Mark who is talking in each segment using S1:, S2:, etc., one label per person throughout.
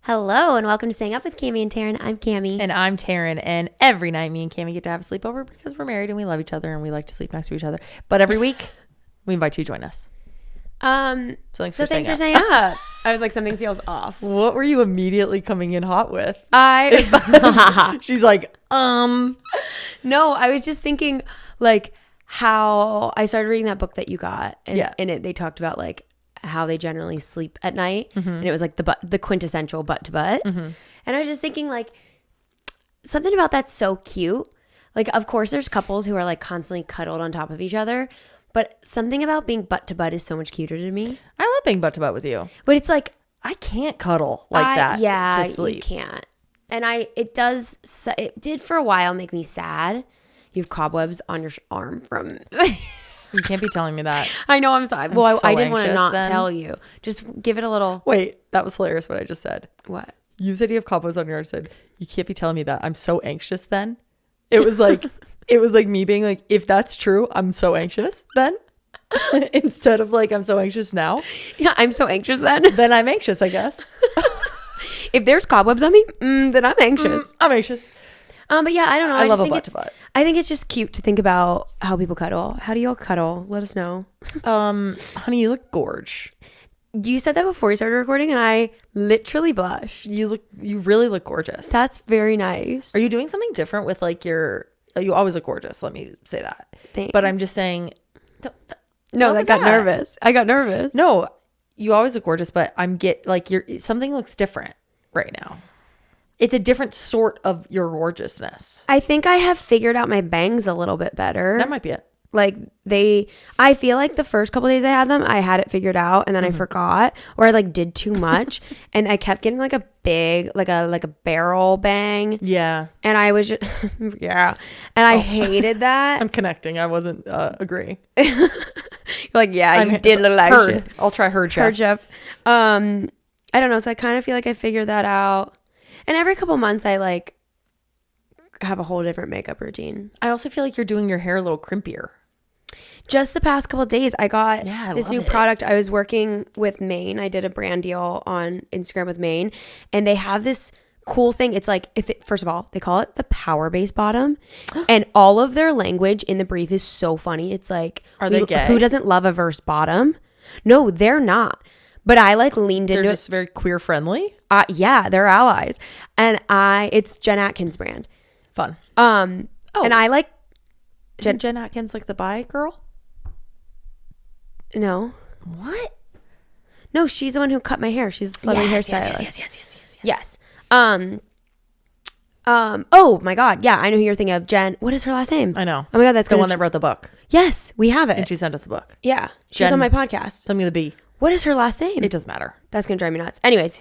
S1: Hello and welcome to Staying Up with Cami and Taryn. I'm Cami.
S2: And I'm Taryn. And every night me and Cami get to have a sleepover because we're married and we love each other and we like to sleep next to each other. But every week we invite you to join us.
S1: So thanks for staying up. I was like, something feels off.
S2: What were you immediately coming in hot with? She's like,
S1: No, I was just thinking like how I started reading that book that you got. And in it they talked about like how they generally sleep at night. Mm-hmm. And it was like the quintessential butt to butt. Mm-hmm. And I was just thinking like something about that's so cute. Like, of course there's couples who are like constantly cuddled on top of each other, but something about being butt to butt is so much cuter to me.
S2: I love being butt to butt with you.
S1: But it's like,
S2: I can't cuddle like that.
S1: Yeah,
S2: to sleep.
S1: You can't. And it did for a while make me sad. You have cobwebs on your arm from...
S2: You can't be telling me that.
S1: I know, I'm sorry. Well, I didn't want to not tell you. Just give it a little...
S2: Wait, that was hilarious what I just said.
S1: What?
S2: You said you have cobwebs on your arm. I said, you can't be telling me that. I'm so anxious then. It was like... It was like me being like, if that's true, I'm so anxious then. Instead of like, I'm so anxious now.
S1: Yeah, I'm so anxious then.
S2: Then I'm anxious, I guess.
S1: If there's cobwebs on me, then I'm anxious.
S2: I'm anxious.
S1: But yeah, I don't know.
S2: I love a butt to butt.
S1: I think it's just cute to think about how people cuddle. How do y'all cuddle? Let us know.
S2: Honey, you look gorge.
S1: You said that before we started recording and I literally blushed.
S2: You really look gorgeous.
S1: That's very nice.
S2: Are you doing something different with like you always look gorgeous. Let me say that.
S1: Thanks.
S2: But I'm just saying.
S1: No, I got nervous. I got nervous.
S2: No, you always look gorgeous, but something looks different right now. It's a different sort of your gorgeousness.
S1: I think I have figured out my bangs a little bit better.
S2: That might be it.
S1: Like I feel like the first couple days I had them, I had it figured out and then I forgot, or I like did too much and I kept getting like a big, like a barrel bang.
S2: Yeah.
S1: And I was just, yeah. And I hated that.
S2: I'm connecting. I wasn't agreeing.
S1: Like, yeah, you did look like
S2: Heard.
S1: shit.
S2: I'll try Heard Chef.
S1: Heard Chef. I don't know. So I kind of feel like I figured that out. And every couple months I like have a whole different makeup routine.
S2: I also feel like you're doing your hair a little crimpier.
S1: Just the past couple of days, I got this new product. I was working with Maine. I did a brand deal on Instagram with Maine, and they have this cool thing. It's like, first of all, they call it the power base bottom, and all of their language in the brief is so funny. It's like,
S2: are they gay?
S1: Who doesn't love a verse bottom? No, they're not. But I like leaned into it.
S2: They're just very queer friendly.
S1: Yeah, they're allies, and it's Jen Atkins brand.
S2: Fun.
S1: And I like
S2: Jen Atkins, like the bi girl.
S1: No.
S2: What?
S1: No, she's the one who cut my hair. She's a celebrity hairstylist. Yes. Oh my God. Yeah, I know who you're thinking of. Jen. What is her last name?
S2: I know.
S1: Oh my God, that's
S2: the one that wrote the book.
S1: Yes, we have it.
S2: And she sent us the book.
S1: Yeah, she's on my podcast.
S2: Tell me the B.
S1: What is her last name?
S2: It doesn't matter.
S1: That's gonna drive me nuts. Anyways,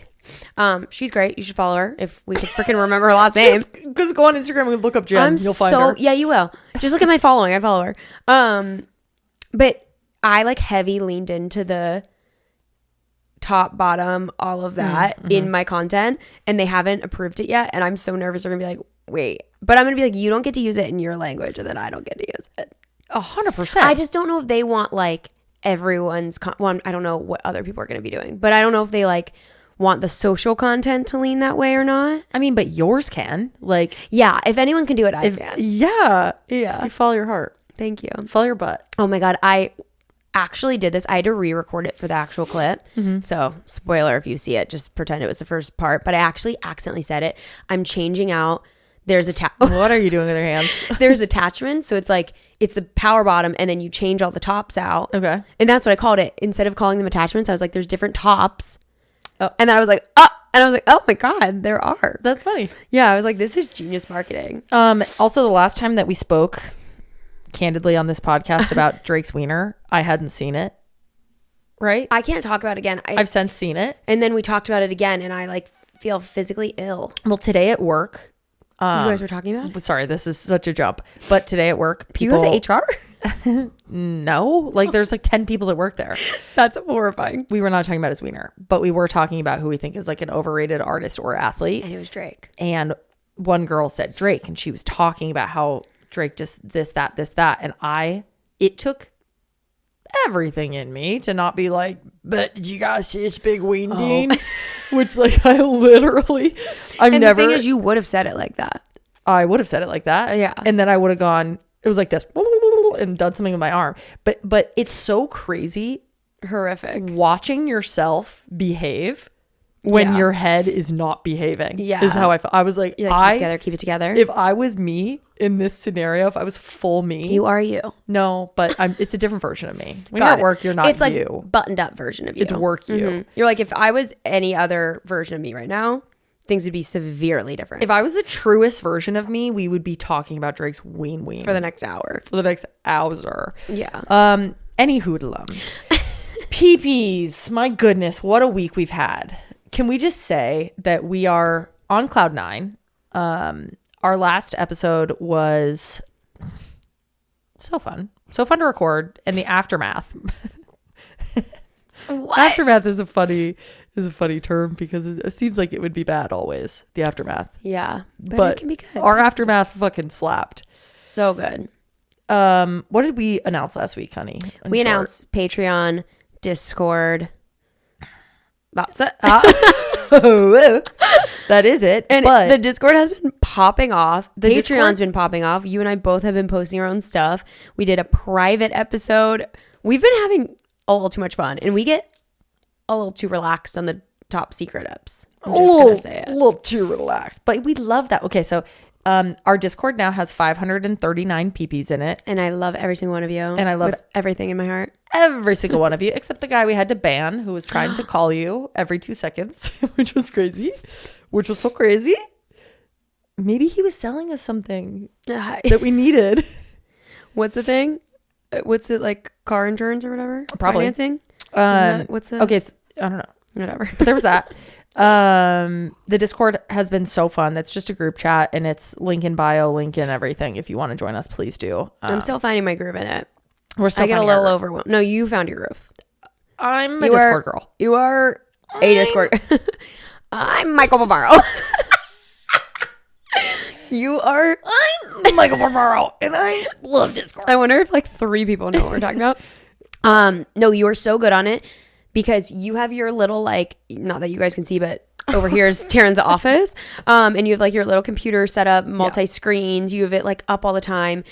S1: she's great. You should follow her if we could freaking remember her last name.
S2: Just go on Instagram and look up Jen. You'll find her.
S1: Yeah, you will. Just look at my following. I follow her. But I like heavy leaned into the top, bottom, all of that in my content, and they haven't approved it yet. And I'm so nervous they're gonna be like, wait. But I'm gonna be like, you don't get to use it in your language, and then I don't get to use it.
S2: 100%.
S1: I just don't know if they want like everyone's one. I don't know what other people are gonna be doing, but I don't know if they like want the social content to lean that way or not.
S2: I mean, but yours can. Like,
S1: yeah, if anyone can do it, I can.
S2: Yeah. You follow your heart.
S1: Thank you.
S2: Follow your butt.
S1: Oh my God, I actually did this. I had to re-record it for the actual clip. So spoiler if you see it, just pretend it was the first part, but I actually accidentally said it. I'm changing out. There's
S2: what are you doing with your hands?
S1: There's attachments. So it's like, it's the power bottom and then you change all the tops out.
S2: Okay.
S1: And that's what I called it. Instead of calling them attachments, I was like, there's different tops.
S2: Oh.
S1: And then I was like, oh my God, there are.
S2: That's funny.
S1: Yeah. I was like, this is genius marketing.
S2: Also the last time that we spoke candidly on this podcast about Drake's wiener, I hadn't seen it. Right?
S1: I can't talk about it again.
S2: I've since seen it.
S1: And then we talked about it again and I like feel physically ill.
S2: Well, today at work,
S1: you guys were talking about?
S2: Sorry, this is such a jump. But today at work, people...
S1: Do you have HR?
S2: No. Like, there's like 10 people that work there.
S1: That's horrifying.
S2: We were not talking about his wiener, but we were talking about who we think is like an overrated artist or athlete.
S1: And it was Drake.
S2: And one girl said Drake, and she was talking about how Drake just this, that. And it took everything in me to not be like, but did you guys see this big ween Dean? Which like the thing
S1: is, you would have said it like that.
S2: I would have said it like that.
S1: Yeah.
S2: And then I would have gone, it was like this and done something with my arm. But it's so crazy.
S1: Horrific.
S2: Watching yourself behave when your head is not behaving. Yeah. Is how I felt. I was like,
S1: keep it together.
S2: If I was me in this scenario, if I was full me.
S1: You are you.
S2: No, but it's a different version of me. When you're at work, you're not you.
S1: It's like buttoned up version of you.
S2: It's work you.
S1: Mm-hmm. You're like, if I was any other version of me right now, things would be severely different.
S2: If I was the truest version of me, we would be talking about Drake's ween.
S1: For the next hour.
S2: Yeah. Any hoodlum. PPs. My goodness, what a week we've had. Can we just say that we are on cloud 9? Our last episode was so fun to record, and the aftermath. What? Aftermath is a funny term because it seems like it would be bad always. The aftermath.
S1: Yeah, but it can be good.
S2: Our aftermath fucking slapped.
S1: So good.
S2: What did we announce last week, honey?
S1: We announced Patreon, Discord. That's it.
S2: That is it.
S1: And the Discord has been popping off. Patreon's been popping off. You and I both have been posting our own stuff. We did a private episode. We've been having a little too much fun, and we get a little too relaxed on the top secret ups. I'm just gonna say it.
S2: A little too relaxed, but we love that. Okay, so our Discord now has 539 PPs in it,
S1: and I love every single one of you, and
S2: I love
S1: everything in my heart.
S2: Every single one of you, except the guy we had to ban, who was trying to call you every 2 seconds, which was so crazy. Maybe he was selling us something that we needed.
S1: What's the thing? What's it, like car insurance or whatever?
S2: Probably.
S1: Financing? What's it?
S2: Okay, so, I don't know.
S1: Whatever.
S2: But there was that. The Discord has been so fun. That's just a group chat, and it's link in bio, link in everything. If you want to join us, please do.
S1: I'm still finding my groove in it.
S2: We're still.
S1: I get a little overwhelmed. No, you found your groove.
S2: I'm a Discord girl.
S1: You are a Discord. I'm Michael Barbaro.
S2: I'm Michael Barbaro, and I love Discord.
S1: I wonder if like 3 people know what we're talking about. No, you are so good on it because you have your little, like, not that you guys can see, but over here is Taryn's office. And you have like your little computer set up, multi-screens. You have it like up all the time.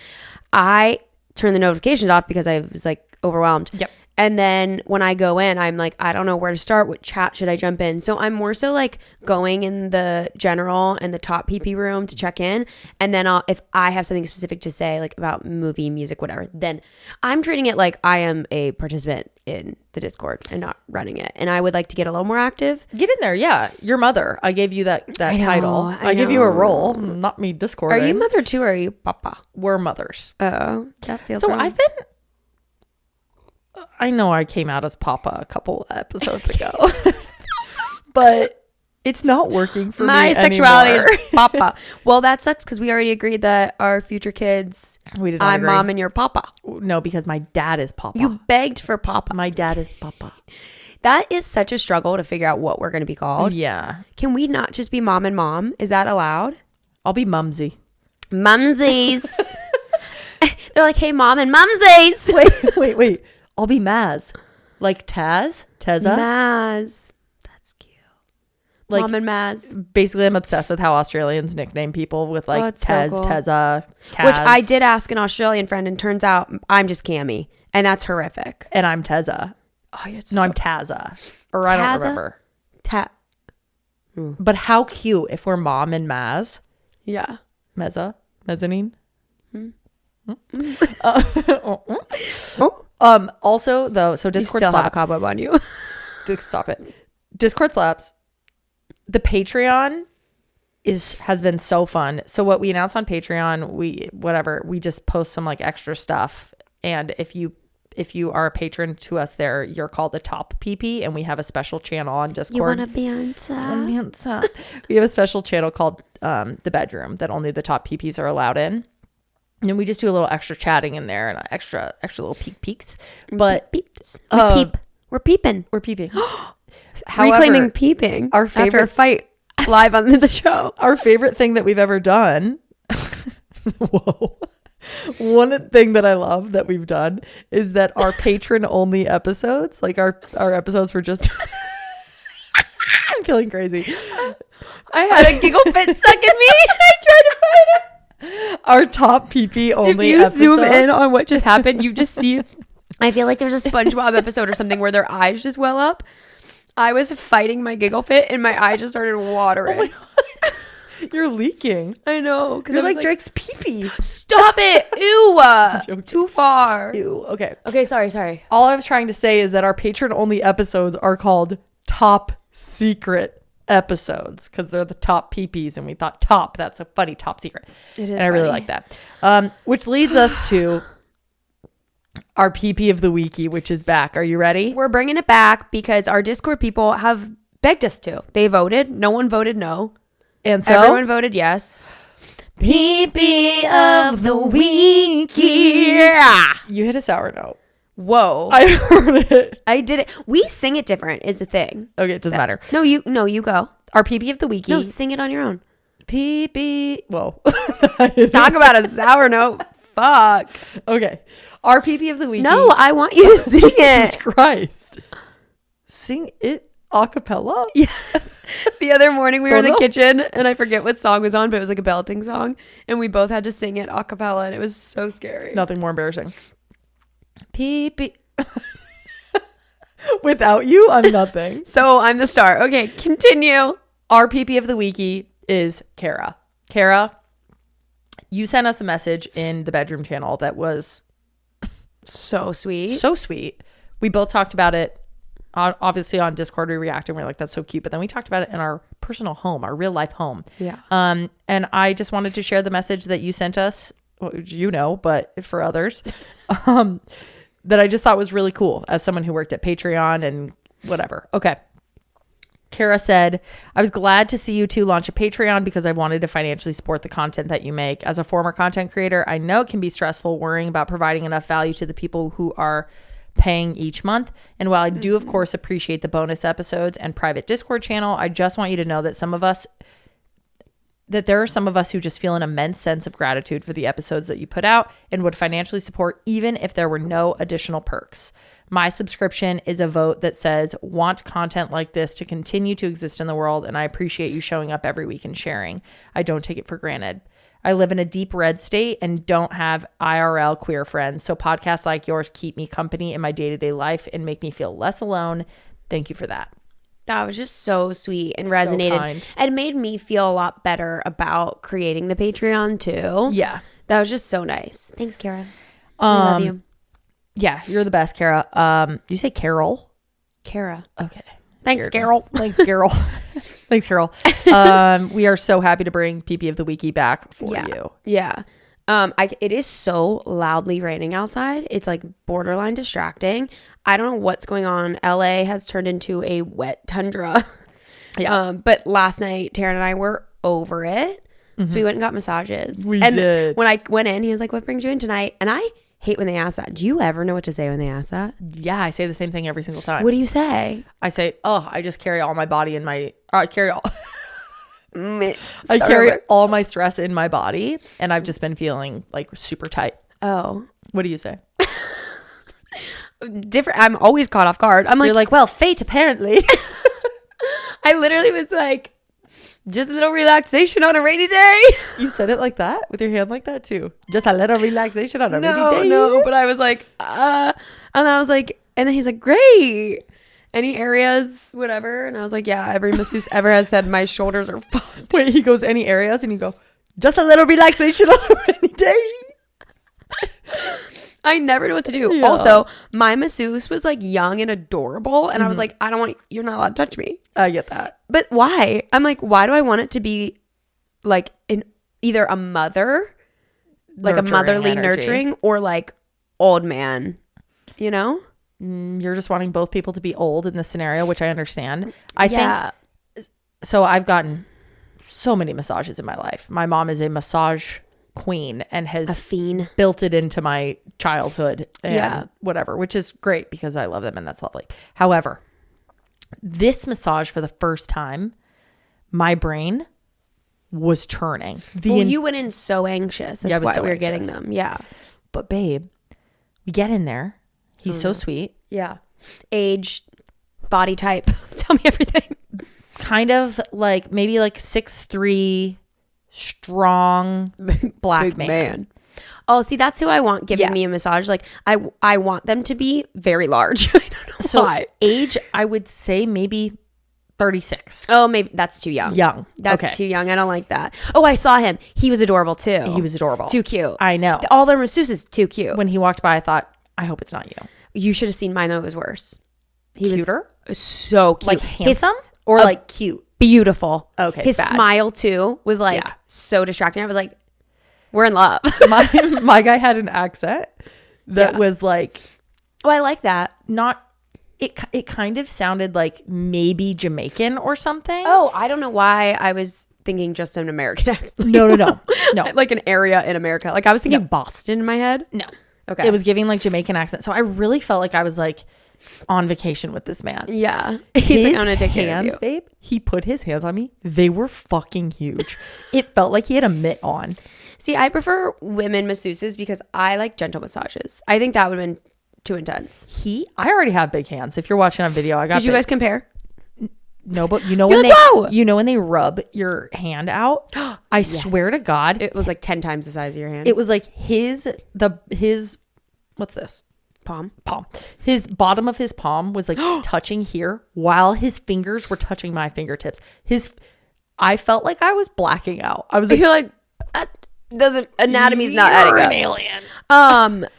S1: I turn the notifications off because I was like overwhelmed.
S2: Yep.
S1: And then when I go in, I'm like, I don't know where to start. What chat should I jump in? So I'm more so like going in the general and the top PP room to check in. And then if I have something specific to say, like about movie, music, whatever, then I'm treating it like I am a participant in the Discord and not running it. And I would like to get a little more active.
S2: Get in there. Yeah. Your mother. I gave you that title. I give you a role, not me Discording.
S1: Are you mother too or are you papa?
S2: We're mothers.
S1: Oh, that feels
S2: so
S1: wrong.
S2: I know I came out as Papa a couple episodes ago, but it's not working for me anymore. My
S1: sexuality is Papa. Well, that sucks because we already agreed that our future kids, I'm agree. Mom and you're Papa.
S2: No, because my dad is Papa.
S1: You begged for Papa.
S2: My dad is Papa.
S1: That is such a struggle to figure out what we're going to be called.
S2: Yeah.
S1: Can we not just be Mom and Mom? Is that allowed?
S2: I'll be Mumsy.
S1: Mumsies. They're like, hey, Mom and Mumsies.
S2: Wait. I'll be Maz. Like Taz? Tezza?
S1: Maz. That's cute. Like, Mom and Maz.
S2: Basically, I'm obsessed with how Australians nickname people with like Tez, so cool. Tezza, Kaz.
S1: Which I did ask an Australian friend and turns out I'm just Cammy. And that's horrific.
S2: And I'm Tezza.
S1: Oh,
S2: I'm Tazza. Or I don't remember. But how cute if we're Mom and Maz.
S1: Yeah.
S2: Mezzanine.
S1: Oh.
S2: Also though, so Discord
S1: you still
S2: slaps.
S1: Have a cobweb on you.
S2: Stop it. Discord slaps. The Patreon has been so fun. So what we announced on Patreon, we just post some like extra stuff. And if you are a patron to us there, you're called the top PP, and we have a special channel on Discord.
S1: You want to be on top?
S2: We have a special channel called the bedroom that only the top PPs are allowed in. And we just do a little extra chatting in there and extra little peeks. But
S1: we're peeping.
S2: However,
S1: reclaiming peeping.
S2: Our favorite
S1: after a fight live on the show.
S2: Our favorite thing that we've ever done. Whoa. One thing that I love that we've done is that our patron only episodes, like our episodes for just I'm feeling crazy.
S1: I had a giggle fit stuck in me and I tried to find it.
S2: Our top PP only
S1: if you
S2: episodes.
S1: zoom in on what just happened, you just see, I feel like there's a SpongeBob episode or something where their eyes just well up. I was fighting my giggle fit and my eye just started watering.
S2: Oh my God. You're leaking.
S1: I know.
S2: Because you're like Drake's pee-pee.
S1: Stop it. Ew. Too far.
S2: Ew. Okay.
S1: Okay, sorry.
S2: All I was trying to say is that our patron only episodes are called top secret episodes because they're the top PPs, and we thought that's a funny top secret.
S1: It is,
S2: and I really like that. Which leads us to our PP of the weekie, which is back. Are you ready?
S1: We're bringing it back because our Discord people have begged us to. They voted. No one voted no,
S2: and so
S1: everyone voted yes. PP of the weekie. Yeah.
S2: You hit a sour note.
S1: Whoa.
S2: I heard it.
S1: I did it. We sing it different is the thing.
S2: Okay, it doesn't matter.
S1: No, you go.
S2: Our PP of the weekie.
S1: No, sing it on your own.
S2: PP. Whoa.
S1: Talk about a sour note. Fuck.
S2: Okay. Our PP of the weekie.
S1: No, I want you to sing it.
S2: Jesus Christ. Sing it a cappella?
S1: Yes. The other morning we were in the kitchen and I forget what song was on, but it was like a belting song. And we both had to sing it a cappella and it was so scary.
S2: Nothing more embarrassing. PP. Without you, I'm nothing.
S1: So I'm the star. Okay, continue.
S2: Our PP of the weekie is Kara. Kara, you sent us a message in the bedroom channel that was
S1: so sweet.
S2: So sweet. We both talked about it. Obviously on Discord we reacted and we were like, that's so cute. But then we talked about it in our personal home, our real life home.
S1: Yeah.
S2: And I just wanted to share the message that you sent us, you know, but for others, that I just thought was really cool as someone who worked at Patreon and whatever. Okay. Kara said, I was glad to see you two launch a Patreon because I wanted to financially support the content that you make. As a former content creator, I know it can be stressful worrying about providing enough value to the people who are paying each month. And while I do, of course, appreciate the bonus episodes and private Discord channel, I just want you to know that there are some of us who just feel an immense sense of gratitude for the episodes that you put out and would financially support even if there were no additional perks. My subscription is a vote that says, want content like this to continue to exist in the world, and I appreciate you showing up every week and sharing. I don't take it for granted. I live in a deep red state and don't have IRL queer friends, so podcasts like yours keep me company in my day-to-day life and make me feel less alone. Thank you for that.
S1: That was just so sweet and resonated. So and made me feel a lot better about creating the Patreon too.
S2: Yeah.
S1: That was just so nice. Thanks, Kara. I love you.
S2: Yeah, you're the best, Kara. You say Carol?
S1: Kara.
S2: Okay.
S1: Thanks, Carol.
S2: Thanks, Carol. Thanks, Carol. We are so happy to bring PP of the Weekie back for you.
S1: Yeah. It is so loudly raining outside. It's like borderline distracting. I don't know what's going on. LA has turned into a wet tundra. Yeah. But last night, Taryn and I were over it. Mm-hmm. So we went and got massages.
S2: We did.
S1: When I went in, he was like, what brings you in tonight? And I hate when they ask that. Do you ever know what to say when they ask that?
S2: Yeah, I say the same thing every single time.
S1: What do you say?
S2: I say, I just carry all my body in my... I carry all my stress in my body, and I've just been feeling like super tight.
S1: Oh.
S2: What do you say?
S1: Different. I'm always caught off guard. I'm like...
S2: You're like, well, fate apparently.
S1: I literally was like, just a little relaxation on a rainy day.
S2: You said it like that? With your hand like that too? Just a little relaxation on a rainy day?
S1: No, but I was like, and I was like, and then he's like, great. Any areas, whatever. And I was like, yeah, every masseuse ever has said my shoulders are fucked.
S2: Wait, he goes, any areas? And you go, just a little relaxation on a rainy day.
S1: I never know what to do. Yeah. Also, my masseuse was like young and adorable. And I was like, you're not allowed to touch me.
S2: I get that.
S1: But why? I'm like, why do I want it to be like either a mother, like a motherly nurturing, or like old man, you know?
S2: You're just wanting both people to be old in this scenario, which I understand. I think so. I've gotten so many massages in my life. My mom is a massage queen and has built it into my childhood and whatever, which is great because I love them and that's lovely. However, this massage for the first time, my brain was turning.
S1: You went in so anxious. That's why we were getting them. Yeah.
S2: But babe, we get in there. He's so sweet.
S1: Yeah. Age, body type. Tell me everything.
S2: Kind of like maybe like 6'3", strong black man.
S1: Oh, see, that's who I want giving me a massage. Like, I want them to be very large. I don't know why.
S2: Age, I would say maybe 36.
S1: Oh, maybe that's too young. That's too young. I don't like that. Oh, I saw him. He was adorable too.
S2: He was adorable.
S1: Too cute.
S2: I know.
S1: All their masseuses, too cute.
S2: When he walked by, I thought, I hope it's not you.
S1: You should have seen mine though. It was worse. He
S2: Cuter?
S1: was so cute.
S2: Like handsome or like cute?
S1: Beautiful.
S2: Okay.
S1: His smile too was like so distracting. I was like, we're in love.
S2: my guy had an accent that was like,
S1: oh, I like that.
S2: It kind of sounded like maybe Jamaican or something.
S1: Oh, I don't know why I was thinking just an American accent.
S2: No.
S1: Like an area in America. Like I was thinking Boston in my head.
S2: No.
S1: Okay.
S2: It was giving like Jamaican accent. So I really felt like I was like on vacation with this man.
S1: Yeah.
S2: He's
S1: like, I'm gonna take care of you.
S2: Babe, he put his hands on me. They were fucking huge. It felt like he had a mitt on.
S1: See, I prefer women masseuses because I like gentle massages. I think that would have been too intense.
S2: I already have big hands. If you're watching on video, I got.
S1: Did you guys compare?
S2: No, but you know when when they rub your hand out, I swear to God,
S1: it was like 10 times the size of your hand.
S2: It was like his what's this?
S1: Palm.
S2: His bottom of his palm was like touching here while his fingers were touching my fingertips. I felt like I was blacking out. I was like,
S1: you're like, that doesn't, anatomy's not adding up.
S2: An alien.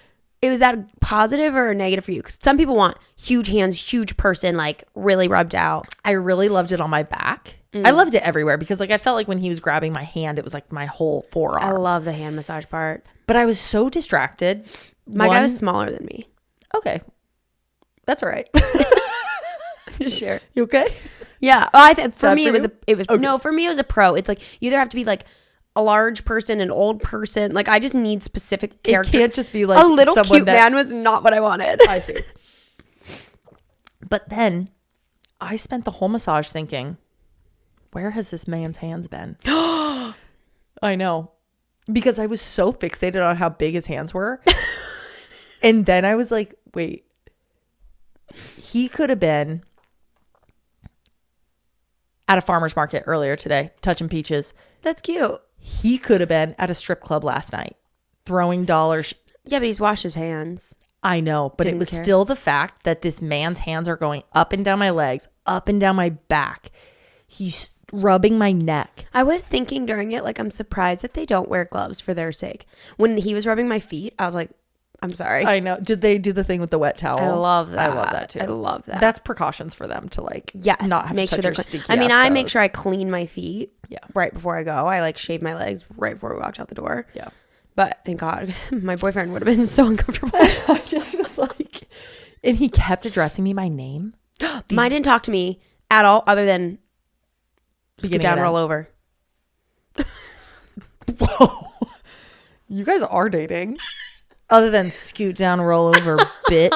S1: Was that positive or negative for you? Because some people want huge hands, huge person, like really rubbed out.
S2: I really loved it on my back. I loved it everywhere because like I felt like when he was grabbing my hand, it was like my whole forearm.
S1: I love the hand massage part.
S2: But I was so distracted.
S1: My guy was smaller than me.
S2: Okay. That's all right.
S1: Sure.
S2: You okay?
S1: Yeah. For me, it was a pro. It's like you either have to be like a large person, an old person. Like I just need specific character.
S2: It can't just be like
S1: a little cute man was not what I wanted.
S2: I see. But then I spent the whole massage thinking, where has this man's hands been? I know. Because I was so fixated on how big his hands were. And then I was like, wait, he could have been at a farmer's market earlier today, touching peaches.
S1: That's cute.
S2: He could have been at a strip club last night, throwing dollars.
S1: Yeah, but he's washed his hands.
S2: I know, but it was still the fact that this man's hands are going up and down my legs, up and down my back. He's rubbing my neck.
S1: I was thinking during it, like, I'm surprised that they don't wear gloves for their sake. When he was rubbing my feet, I was like, I'm sorry.
S2: I know. Did they do the thing with the wet towel?
S1: I love that.
S2: I love that too.
S1: I love that.
S2: That's precautions for them to like, not have
S1: make
S2: to touch
S1: sure
S2: your stinky
S1: I mean,
S2: ass
S1: I
S2: toes.
S1: make sure I clean my feet right before I go. I like shave my legs right before we walked out the door.
S2: Yeah.
S1: But thank God, my boyfriend would have been so uncomfortable.
S2: I just was like, and he kept addressing me by name.
S1: Mine didn't talk to me at all other than scoot down, roll over.
S2: Whoa. You guys are dating. Other than scoot down, roll over, bitch.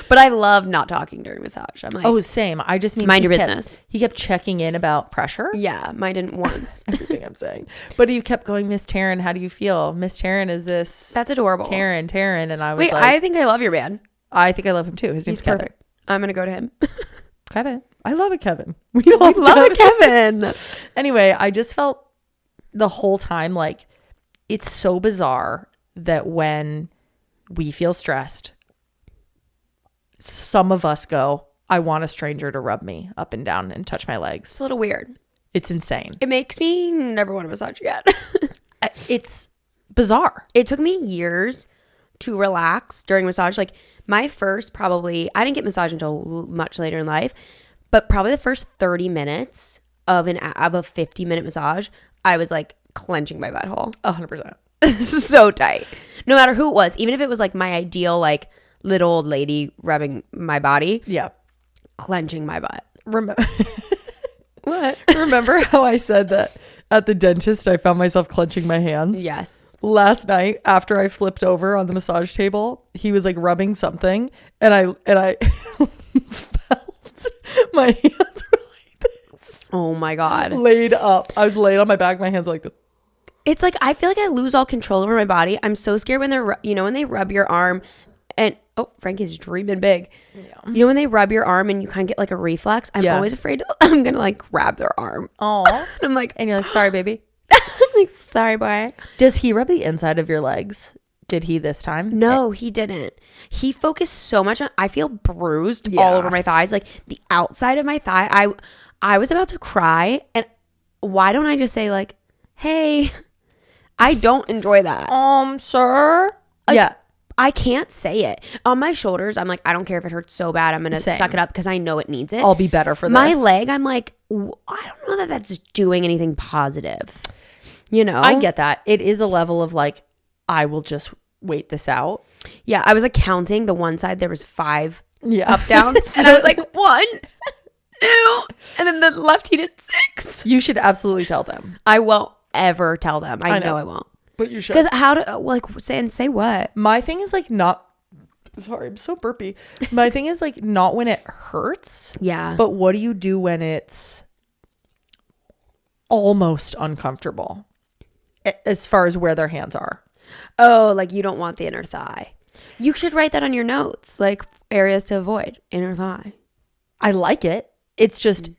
S1: But I love not talking during massage. I'm like,
S2: oh, same. I just mean
S1: mind your business.
S2: He kept checking in about pressure.
S1: Yeah, mine didn't once.
S2: Everything I'm saying. But he kept going, Miss Taryn, how do you feel? Miss Taryn, is this?
S1: That's adorable.
S2: Taryn. And I was
S1: wait,
S2: like,
S1: I think I love your man.
S2: I think I love him too. His name's Kevin.
S1: Perfect. I'm going to go to him.
S2: Kevin. I love a Kevin. We
S1: love a Kevin.
S2: Anyway, I just felt the whole time like it's so bizarre that when we feel stressed, some of us go, I want a stranger to rub me up and down and touch my legs.
S1: It's a little weird.
S2: It's insane.
S1: It makes me never want to massage again.
S2: It's bizarre.
S1: It took me years to relax during massage. Like my first I didn't get massage until much later in life, but probably the first 30 minutes of a 50-minute massage, I was like clenching my butthole.
S2: 100%.
S1: So tight. No matter who it was, even if it was like my ideal like little old lady rubbing my body.
S2: Yeah.
S1: Clenching my butt.
S2: What? Remember how I said that at the dentist I found myself clenching my hands?
S1: Yes.
S2: Last night after I flipped over on the massage table, he was like rubbing something and I felt my hands were like this.
S1: Oh my God.
S2: Laid up. I was laid on my back. My hands were like this.
S1: It's like, I feel like I lose all control over my body. I'm so scared when they're, when they rub your arm and, oh, Frankie's dreaming big. Yeah. You know, when they rub your arm and you kind of get like a reflex, I'm always afraid I'm going to like grab their arm.
S2: Oh.
S1: I'm like,
S2: and you're like, sorry, baby.
S1: I'm like, sorry, boy.
S2: Does he rub the inside of your legs? Did he this time?
S1: No, he didn't. He focused so much on, I feel bruised all over my thighs. Like the outside of my thigh, I was about to cry. And why don't I just say like, hey, I don't enjoy that.
S2: Sir.
S1: Like,
S2: yeah.
S1: I can't say it. On my shoulders, I'm like, I don't care if it hurts so bad. I'm going to suck it up because I know it needs it.
S2: I'll be better for this.
S1: My leg, I'm like, I don't know that that's doing anything positive. You know?
S2: I get that. It is a level of like, I will just wait this out.
S1: Yeah. I was like counting the one side. There was 5 up downs.
S2: So,
S1: and I was like, 1, 2. And then the left, he did 6.
S2: You should absolutely tell them.
S1: I won't ever tell them. I know I won't.
S2: But you should.
S1: Because how to like say what?
S2: My thing is like not. Sorry, I'm so burpy. My thing is like not when it hurts.
S1: Yeah.
S2: But what do you do when it's almost uncomfortable? As far as where their hands are.
S1: Oh, like you don't want the inner thigh. You should write that on your notes, like areas to avoid, inner thigh.
S2: I like it. It's just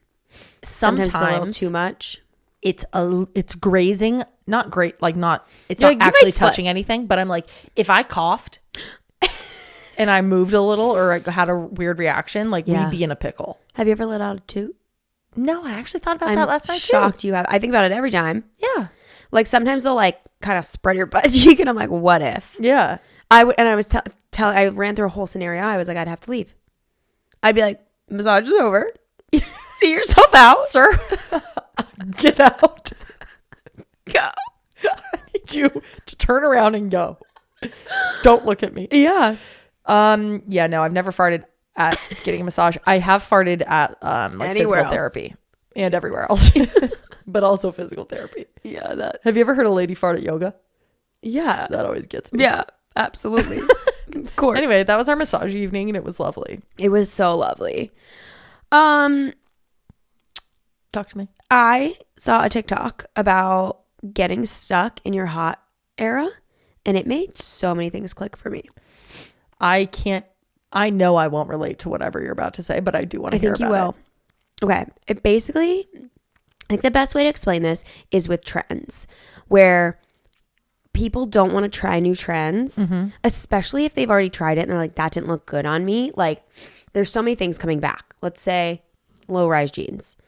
S2: sometimes
S1: a little too much.
S2: It's grazing, not great, like not, it's
S1: You're
S2: not
S1: like,
S2: actually touching anything, but I'm like, if I coughed and I moved a little or I had a weird reaction, like we'd be in a pickle.
S1: Have you ever let out a toot?
S2: No, I actually thought about that last night too.
S1: I'm shocked you have. I think about it every time.
S2: Yeah.
S1: Like sometimes they'll like kind of spread your butt cheek and I'm like, what if?
S2: Yeah.
S1: I ran through a whole scenario. I was like, I'd have to leave. I'd be like, massage is over. See yourself out.
S2: Sir. Get out.
S1: Go.
S2: I need you to turn around and go. Don't look at me.
S1: Yeah.
S2: Yeah, no, I've never farted at getting a massage. I have farted at like physical therapy and everywhere else. But also physical therapy.
S1: Yeah, that.
S2: Have you ever heard a lady fart at yoga?
S1: Yeah.
S2: That always gets me.
S1: Yeah, absolutely. Of course.
S2: Anyway, that was our massage evening and it was lovely.
S1: It was so lovely.
S2: Talk to me.
S1: I saw a TikTok about getting stuck in your hot era, and it made so many things click for me.
S2: I know I won't relate to whatever you're about to say, but I do want to hear about it. I think
S1: you will. Okay. It basically, I think the best way to explain this is with trends, where people don't want to try new trends, especially if they've already tried it and they're like, that didn't look good on me. Like, there's so many things coming back. Let's say low-rise jeans.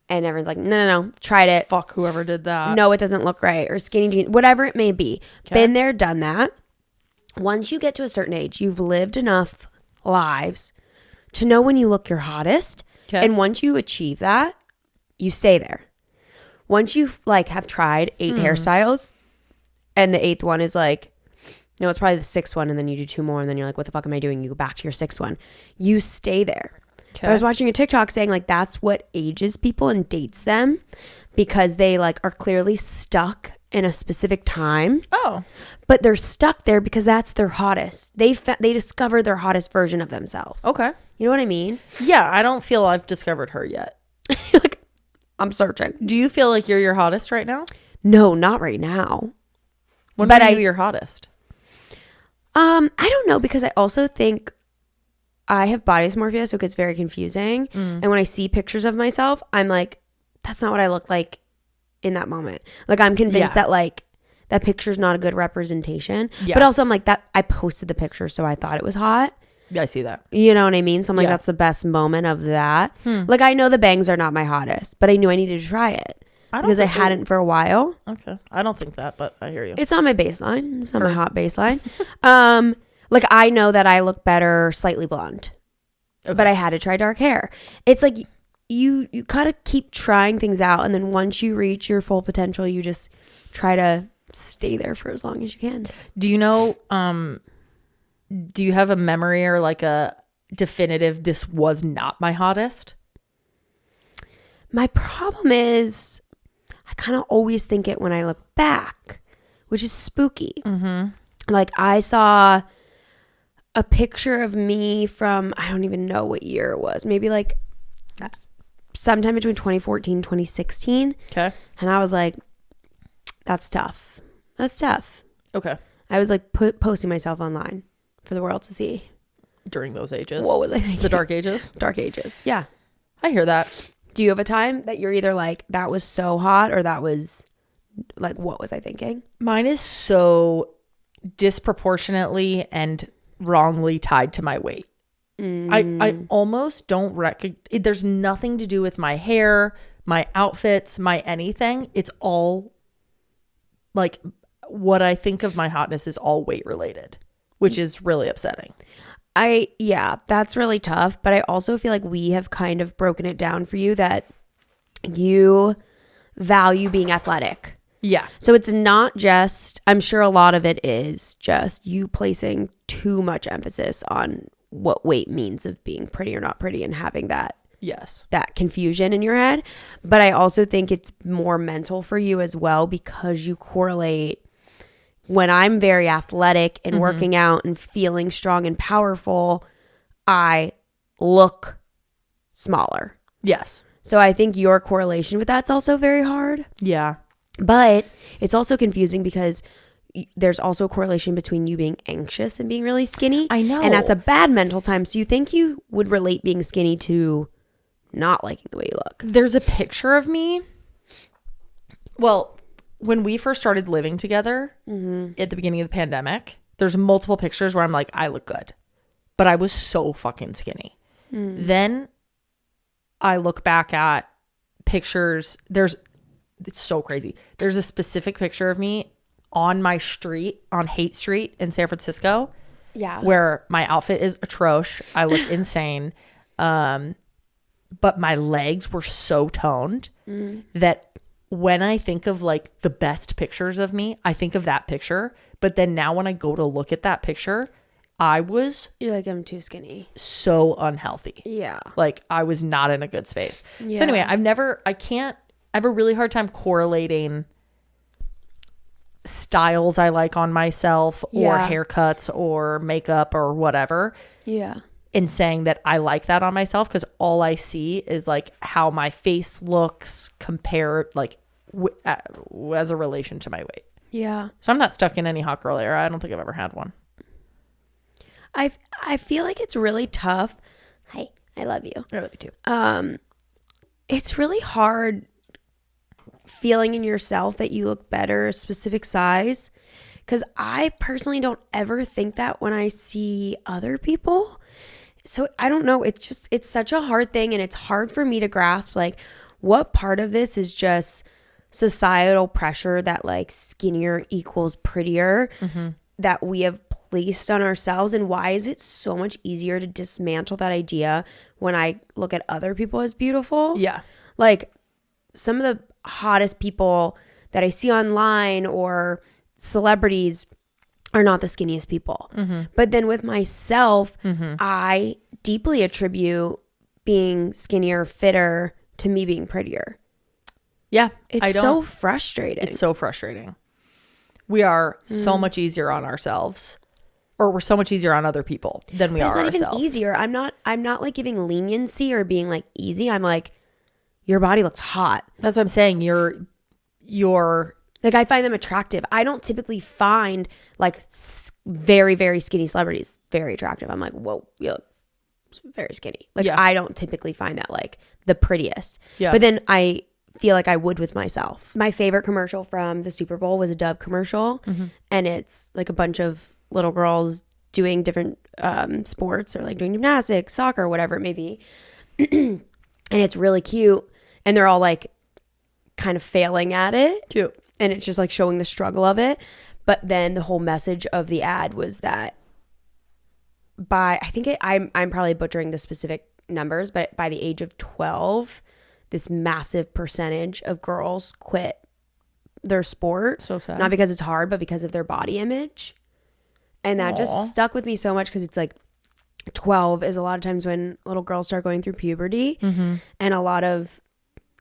S1: And everyone's like, no, tried it.
S2: Fuck whoever did that.
S1: No, it doesn't look right. Or skinny jeans, whatever it may be. Okay. Been there, done that. Once you get to a certain age, you've lived enough lives to know when you look your hottest. Okay. And once you achieve that, you stay there. Once you like have tried 8 hairstyles and the 8th one is like, no, it's probably the 6th one. And then you do 2 more. And then you're like, what the fuck am I doing? You go back to your 6th one. You stay there. Okay. I was watching a TikTok saying like that's what ages people and dates them because they like are clearly stuck in a specific time.
S2: Oh.
S1: But they're stuck there because that's their hottest. They discovered their hottest version of themselves.
S2: Okay.
S1: You know what I mean?
S2: Yeah, I don't feel I've discovered her yet.
S1: Like, I'm searching.
S2: Do you feel like you're your hottest right now?
S1: No, not right now.
S2: When are you your hottest?
S1: I don't know because I also think I have body dysmorphia, so it gets very confusing. And when I see pictures of myself, I'm like, that's not what I look like in that moment. Like, I'm convinced that, like, that picture's not a good representation. Yeah. But also, I'm like, that I posted the picture, so I thought it was hot.
S2: Yeah, I see that.
S1: You know what I mean? So I'm like, that's the best moment of that. Like, I know the bangs are not my hottest, but I knew I needed to try it. Because I hadn't for a while.
S2: Okay. I don't think that, but I hear you.
S1: It's not my baseline. It's not my hot baseline. Like, I know that I look better slightly blonde, but I had to try dark hair. It's like you gotta keep trying things out, and then once you reach your full potential, you just try to stay there for as long as you can.
S2: Do you know, do you have a memory or like a definitive, this was not my hottest?
S1: My problem is I kind of always think it when I look back, which is spooky. Like, I saw a picture of me from, I don't even know what year it was. Maybe like sometime between 2014, 2016.
S2: Okay.
S1: And I was like, that's tough. That's tough.
S2: Okay.
S1: I was like posting myself online for the world to see.
S2: During those ages.
S1: What was I thinking?
S2: The dark ages?
S1: Dark ages. Yeah.
S2: I hear that.
S1: Do you have a time that you're either like, that was so hot, or that was like, what was I thinking?
S2: Mine is so disproportionately and wrongly tied to my weight. I almost don't recognize. There's nothing to do with my hair, my outfits, my anything. It's all like what I think of my hotness is all weight related, which is really upsetting.
S1: Yeah, that's really tough. But I also feel like we have kind of broken it down for you that you value being athletic.
S2: Yeah.
S1: So it's not just, I'm sure a lot of it is just you placing too much emphasis on what weight means of being pretty or not pretty and having that confusion in your head. But I also think it's more mental for you as well, because you correlate when I'm very athletic and working out and feeling strong and powerful, I look smaller.
S2: Yes.
S1: So I think your correlation with that's also very hard.
S2: Yeah.
S1: But it's also confusing because there's also a correlation between you being anxious and being really skinny.
S2: I know.
S1: And that's a bad mental time. So you think you would relate being skinny to not liking the way you look.
S2: There's a picture of me. Well, when we first started living together at the beginning of the pandemic, there's multiple pictures where I'm like, I look good. But I was so fucking skinny. Then I look back at pictures. It's so crazy. There's a specific picture of me on my street, on Haight Street in San Francisco.
S1: Yeah.
S2: Where my outfit is atrocious. I look insane. But my legs were so toned that when I think of like the best pictures of me, I think of that picture. But then now when I go to look at that picture,
S1: you're like, I'm too skinny.
S2: So unhealthy.
S1: Yeah.
S2: Like I was not in a good space.
S1: Yeah.
S2: So anyway, I have a really hard time correlating styles I like on myself or haircuts or makeup or whatever.
S1: Yeah.
S2: And saying that I like that on myself, because all I see is like how my face looks compared like as a relation to my weight.
S1: Yeah.
S2: So I'm not stuck in any hot girl era. I don't think I've ever had one.
S1: I feel like it's really tough. Hi, I love you.
S2: I love you too.
S1: It's really hard feeling in yourself that you look better a specific size, because I personally don't ever think that when I see other people. So I don't know, it's such a hard thing, and it's hard for me to grasp like what part of this is just societal pressure that like skinnier equals prettier that we have placed on ourselves, and why is it so much easier to dismantle that idea when I look at other people as beautiful.
S2: Yeah.
S1: Like some of the hottest people that I see online or celebrities are not the skinniest people. But then with myself, I deeply attribute being skinnier, fitter to me being prettier.
S2: Yeah.
S1: It's so frustrating.
S2: It's so frustrating. We are so much easier on ourselves, or we're so much easier on other people than we are ourselves.
S1: It's not even easier. I'm not like giving leniency or being like easy. I'm like, your body looks hot.
S2: That's what I'm saying. You're
S1: like, I find them attractive. I don't typically find like very, very skinny celebrities very attractive. I'm like, whoa, you look very skinny. Like, I don't typically find that like the prettiest. Yeah. But then I feel like I would with myself. My favorite commercial from the Super Bowl was a Dove commercial. And it's like a bunch of little girls doing different sports, or like doing gymnastics, soccer, whatever it may be. And it's really cute. And they're all like kind of failing at it.
S2: Cute.
S1: And it's just like showing the struggle of it. But then the whole message of the ad was that I'm probably butchering the specific numbers, but by the age of 12, this massive percentage of girls quit their sport.
S2: So sad.
S1: Not because it's hard, but because of their body image. And that just stuck with me so much, because it's like 12 is a lot of times when little girls start going through puberty. And a lot of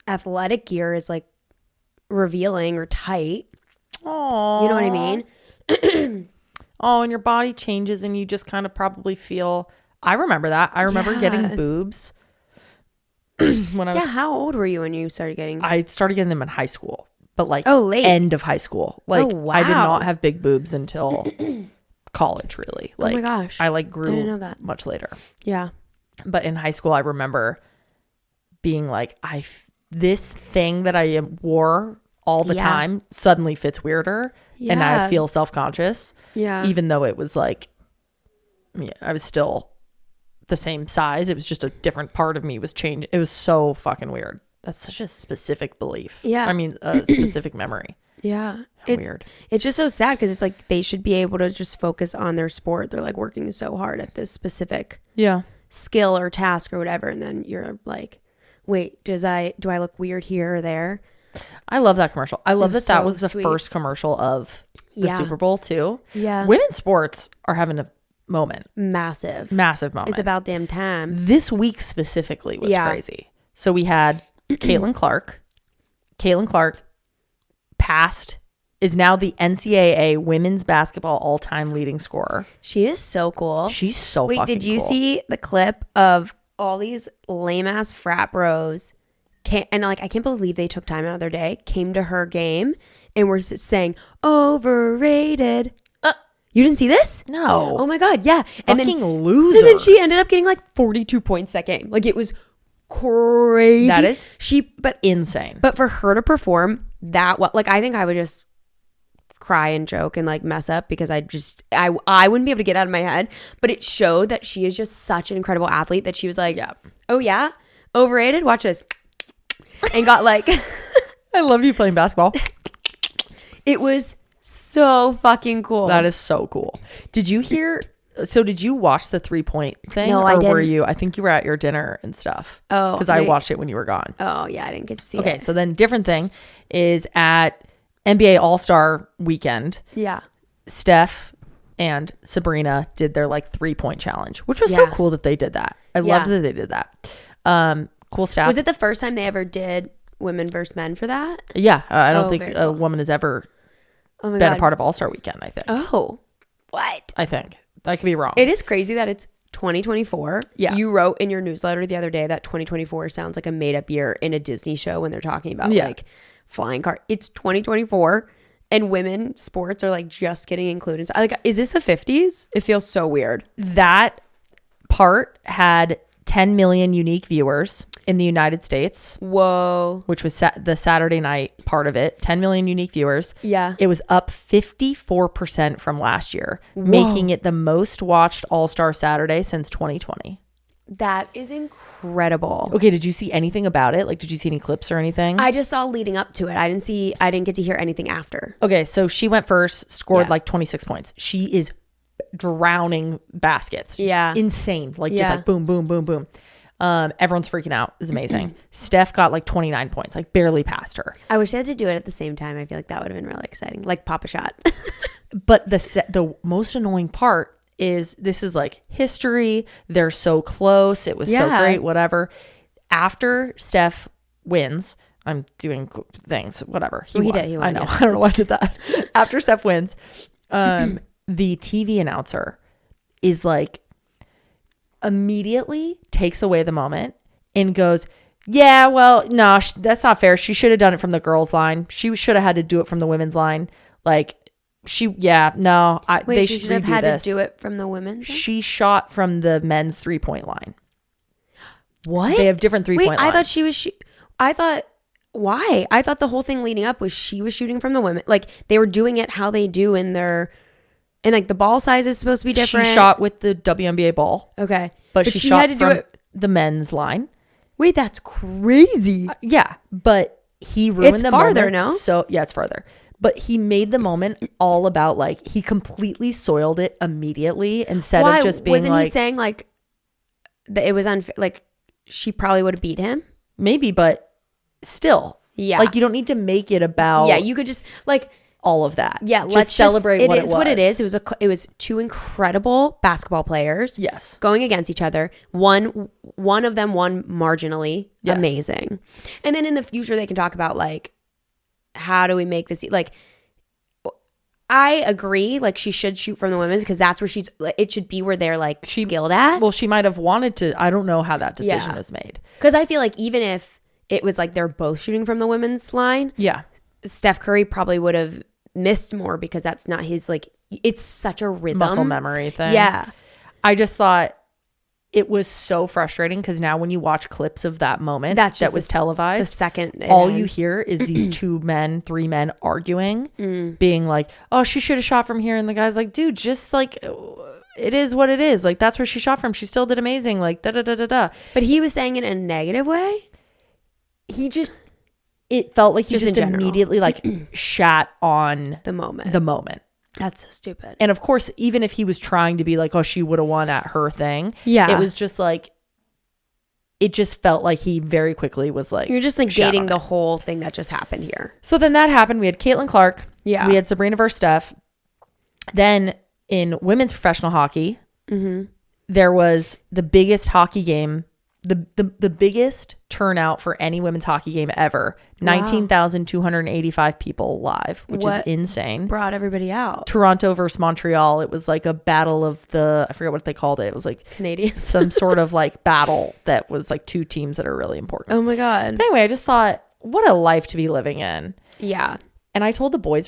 S1: athletic gear is like revealing or tight.
S2: Oh,
S1: you know what I mean?
S2: And your body changes, and you just kind of probably feel. I remember that. I remember getting boobs when I was.
S1: Yeah, how old were you when you started getting?
S2: I started getting them in high school, but like
S1: late.
S2: end of high school. Like
S1: wow.
S2: I did not have big boobs until college, really. Like,
S1: oh my gosh,
S2: I like grew
S1: I didn't know that.
S2: much later.
S1: Yeah,
S2: but in high school, I remember being like, this thing that I wore all the time suddenly fits weirder, and I feel self-conscious.
S1: Yeah,
S2: even though it was like, I was still the same size. It was just a different part of me was changed. It was so fucking weird. That's such a specific belief.
S1: Yeah,
S2: I mean, a specific memory.
S1: Yeah,
S2: it's weird.
S1: It's just so sad because it's like they should be able to just focus on their sport. They're like working so hard at this specific skill or task or whatever, and then you're like, wait, do I look weird here or there?
S2: I love that commercial. I love that was the first commercial of the Super Bowl too.
S1: Yeah,
S2: women's sports are having a moment.
S1: Massive moment. It's about damn time.
S2: This week specifically was crazy. So we had Caitlyn Clark. Caitlyn Clark is now the NCAA women's basketball all-time leading scorer.
S1: She is so cool.
S2: She's so fucking cool.
S1: Wait, did you see the clip of all these lame-ass frat bros? And like, I can't believe they took time out of their day, came to her game, and were saying, overrated. You didn't see this?
S2: No.
S1: Oh my God, yeah. And
S2: fucking losers.
S1: And then she ended up getting like 42 points that game. Like, it was crazy.
S2: That is
S1: but
S2: insane.
S1: But for her to perform that well, like, I think I would just cry and joke and like mess up because I wouldn't be able to get out of my head. But it showed that she is just such an incredible athlete that she was like, oh yeah, overrated, watch this. And got like
S2: I love you playing basketball.
S1: It was so fucking cool.
S2: That is so cool. Did you watch the 3-point thing?
S1: No,
S2: or
S1: I didn't.
S2: Were you? I think you were at your dinner and stuff.
S1: Oh,
S2: because I watched it when you were gone.
S1: Oh yeah, I didn't get to see it.
S2: Okay, so then different thing is at NBA All-Star weekend.
S1: Yeah,
S2: Steph and Sabrina did their like 3-point challenge, which was so cool that they did that. I loved that they did that. Cool stuff.
S1: Was it the first time they ever did women versus men for that?
S2: Yeah, I don't think a woman has ever been a part of All-Star Weekend, I think.
S1: Oh, what?
S2: I think. I could be wrong.
S1: It is crazy that it's 2024.
S2: Yeah.
S1: You wrote in your newsletter the other day that 2024 sounds like a made-up year in a Disney show when they're talking about like flying car. It's 2024 and women sports are like just getting included. So, like, is this the 50s? It feels so weird.
S2: That part had 10 million unique viewers in the United States.
S1: Whoa.
S2: Which was the Saturday night part of it. 10 million unique viewers.
S1: Yeah.
S2: It was up 54% from last year, making it the most watched All-Star Saturday since 2020.
S1: That is incredible.
S2: Okay, did you see anything about it? Like, did you see any clips or anything?
S1: I just saw leading up to it. I didn't get to hear anything after.
S2: Okay, so she went first, scored like 26 points. She is drowning baskets.
S1: Yeah.
S2: Insane. Like, just like boom, boom, boom, boom. Everyone's freaking out. It's amazing. Steph got like 29 points, like barely passed her.
S1: I wish they had to do it at the same time. I feel like that would have been really exciting. Like pop a shot.
S2: But the most annoying part is this is like history. They're so close. It was so great, whatever. After Steph wins, I'm doing things, whatever. He did. He won. I know. I don't know why I did that. After Steph wins, the TV announcer is like immediately takes away the moment and goes, yeah, well, no, that's not fair. She should have done it from the girls line. She should have had to do it from the women's line. Like, they should have had to do it from the women's line? She shot from the men's 3-point line.
S1: What?
S2: They have different 3-point lines.
S1: I thought she was why? I thought the whole thing leading up was she was shooting from the women. Like, they were doing it how they do in their, and like the ball size is supposed to be different.
S2: She shot with the WNBA ball.
S1: Okay.
S2: But she shot had to from the men's line.
S1: Wait, that's crazy.
S2: Yeah, but he ruined the moment. It's farther, no? So, yeah, it's farther. But he made the moment all about, like, he completely soiled it immediately instead of just being
S1: Wasn't he saying, like, that it was unfair? Like, she probably would have beat him?
S2: Maybe, but still. Yeah. Like, you don't need to make it about.
S1: Yeah, you could just, like,
S2: all of that.
S1: Yeah,
S2: let's celebrate what it was.
S1: What it is. It was two incredible basketball players.
S2: Yes.
S1: Going against each other. One of them won marginally. Yes. Amazing. And then in the future they can talk about like, how do we make this, like, I agree. Like, she should shoot from the women's because that's where it should be where they're like skilled at.
S2: Well, she might have wanted to. I don't know how that decision was made.
S1: Because I feel like even if it was like they're both shooting from the women's line, Steph Curry probably would have missed more because that's not his, like, it's such a rhythm.
S2: Muscle memory thing.
S1: Yeah.
S2: I just thought it was so frustrating because now when you watch clips of that moment that was televised,
S1: the second
S2: all you hear is these three men arguing, being like, oh, she should have shot from here. And the guy's like, dude, just like, it is what it is. Like, that's where she shot from. She still did amazing. Like, da-da-da-da-da.
S1: But he was saying it in a negative way?
S2: It felt like he just immediately like shat on
S1: the moment. That's so stupid.
S2: And of course, even if he was trying to be like, oh, she would have won at her thing. Yeah. It was just like, it just felt like he very quickly was like,
S1: you're just negating the whole thing that just happened here.
S2: So then that happened. We had Caitlyn Clark. Yeah. We had Sabrina versus Steph. Then in women's professional hockey, there was the biggest hockey game, the biggest turnout for any women's hockey game ever. Wow. 19,285 people live, which is insane.
S1: Brought everybody out.
S2: Toronto versus Montreal. It was like a battle of I forget what they called it. It was like
S1: Canadians.
S2: Some sort of like battle that was like two teams that are really important.
S1: Oh my God.
S2: But anyway, I just thought, what a life to be living in.
S1: Yeah.
S2: And I told the boys,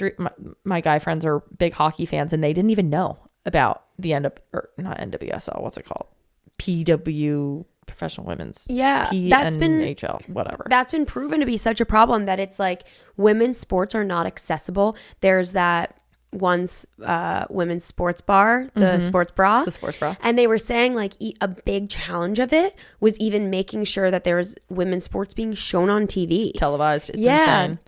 S2: my guy friends are big hockey fans, and they didn't even know about the not NWSL. What's it called? PW. Professional women's.
S1: Yeah.
S2: That's been NHL, whatever.
S1: That's been proven to be such a problem that it's like women's sports are not accessible. There's that one's women's sports bar, the sports bra.
S2: The sports bra.
S1: And they were saying like a big challenge of it was even making sure that there was women's sports being shown on TV.
S2: Televised. It's insane.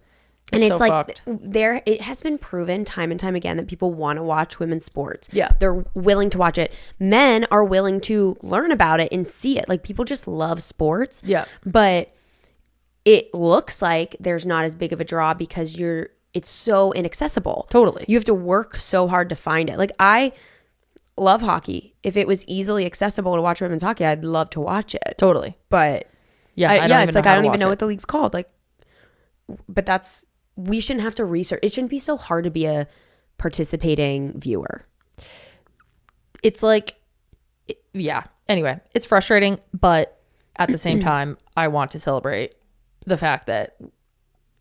S1: And it's so like it has been proven time and time again that people want to watch women's sports.
S2: Yeah.
S1: They're willing to watch it. Men are willing to learn about it and see it. Like, people just love sports.
S2: Yeah.
S1: But it looks like there's not as big of a draw because it's so inaccessible.
S2: Totally.
S1: You have to work so hard to find it. Like, I love hockey. If it was easily accessible to watch women's hockey, I'd love to watch it.
S2: Totally.
S1: But it's like I don't even know what the league's called. Like, but we shouldn't have to research. It shouldn't be so hard to be a participating viewer.
S2: It's like, Anyway, it's frustrating, but at the same time, I want to celebrate the fact that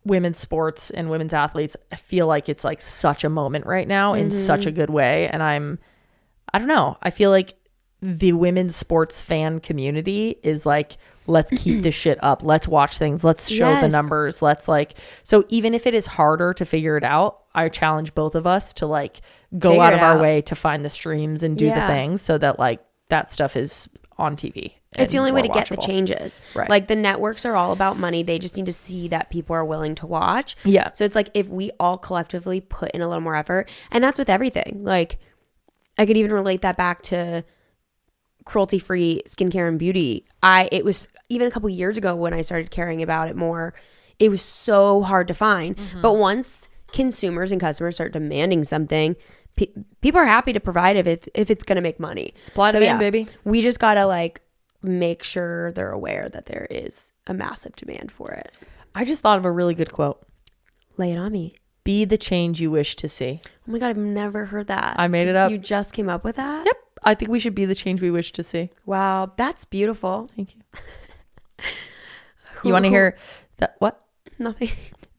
S2: women's sports and women's athletes, I feel like it's like such a moment right now in such a good way. And I don't know. I feel like the women's sports fan community is like, let's keep this shit up. Let's watch things. Let's show the numbers. Let's so even if it is harder to figure it out, I challenge both of us to like go out of our way to find the streams and do the things so that like that stuff is on TV.
S1: It's the only way to get the changes. Right. Like, the networks are all about money. They just need to see that people are willing to watch.
S2: Yeah.
S1: So it's like if we all collectively put in a little more effort, and that's with everything. Like, I could even relate that back to cruelty-free skincare and beauty. It was even a couple years ago when I started caring about it more, it was so hard to find. But once consumers and customers start demanding something, people are happy to provide if it's going to make money.
S2: Supply demand, baby.
S1: We just got to like make sure they're aware that there is a massive demand for it.
S2: I just thought of a really good quote.
S1: Lay it on me.
S2: Be the change you wish to see.
S1: Oh my God, I've never heard that.
S2: I made it up.
S1: You just came up with that?
S2: Yep. I think we should be the change we wish to see.
S1: Wow, that's beautiful.
S2: Thank you. You want to hear that? What?
S1: Nothing.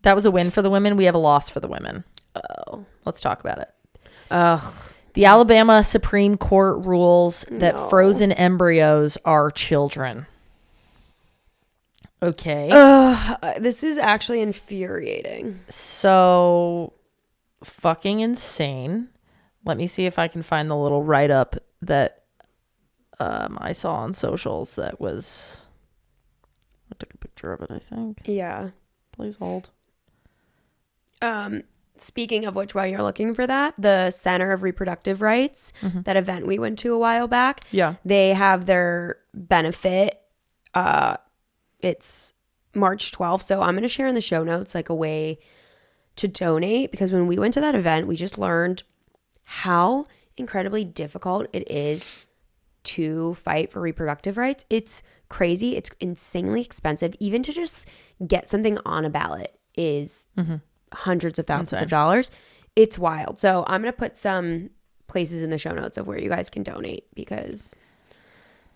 S2: That was a win for the women. We have a loss for the women.
S1: Oh.
S2: Let's talk about it.
S1: Ugh.
S2: The Alabama Supreme Court rules that frozen embryos are children. Okay.
S1: This is actually infuriating.
S2: So fucking insane. Let me see if I can find the little write-up that I saw on socials that was... I took a picture of it, I think.
S1: Yeah.
S2: Please hold.
S1: Speaking of which, while you're looking for that, the Center of Reproductive Rights, that event we went to a while back, they have their benefit. It's March 12th. So I'm going to share in the show notes like a way to donate, because when we went to that event, we just learned how incredibly difficult it is to fight for reproductive rights. It's crazy. It's insanely expensive. Even to just get something on a ballot is hundreds of thousands of dollars. it's wild. So I'm going to put some places in the show notes of where you guys can donate, because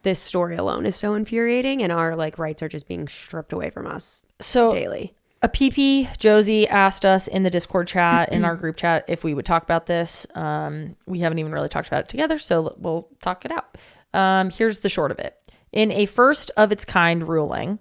S1: this story alone is so infuriating, and our like rights are just being stripped away from us daily.
S2: A PP Josie asked us in the Discord chat, in our group chat, if we would talk about this. We haven't even really talked about it together, so we'll talk it out. Here's the short of it. In a first of its kind ruling,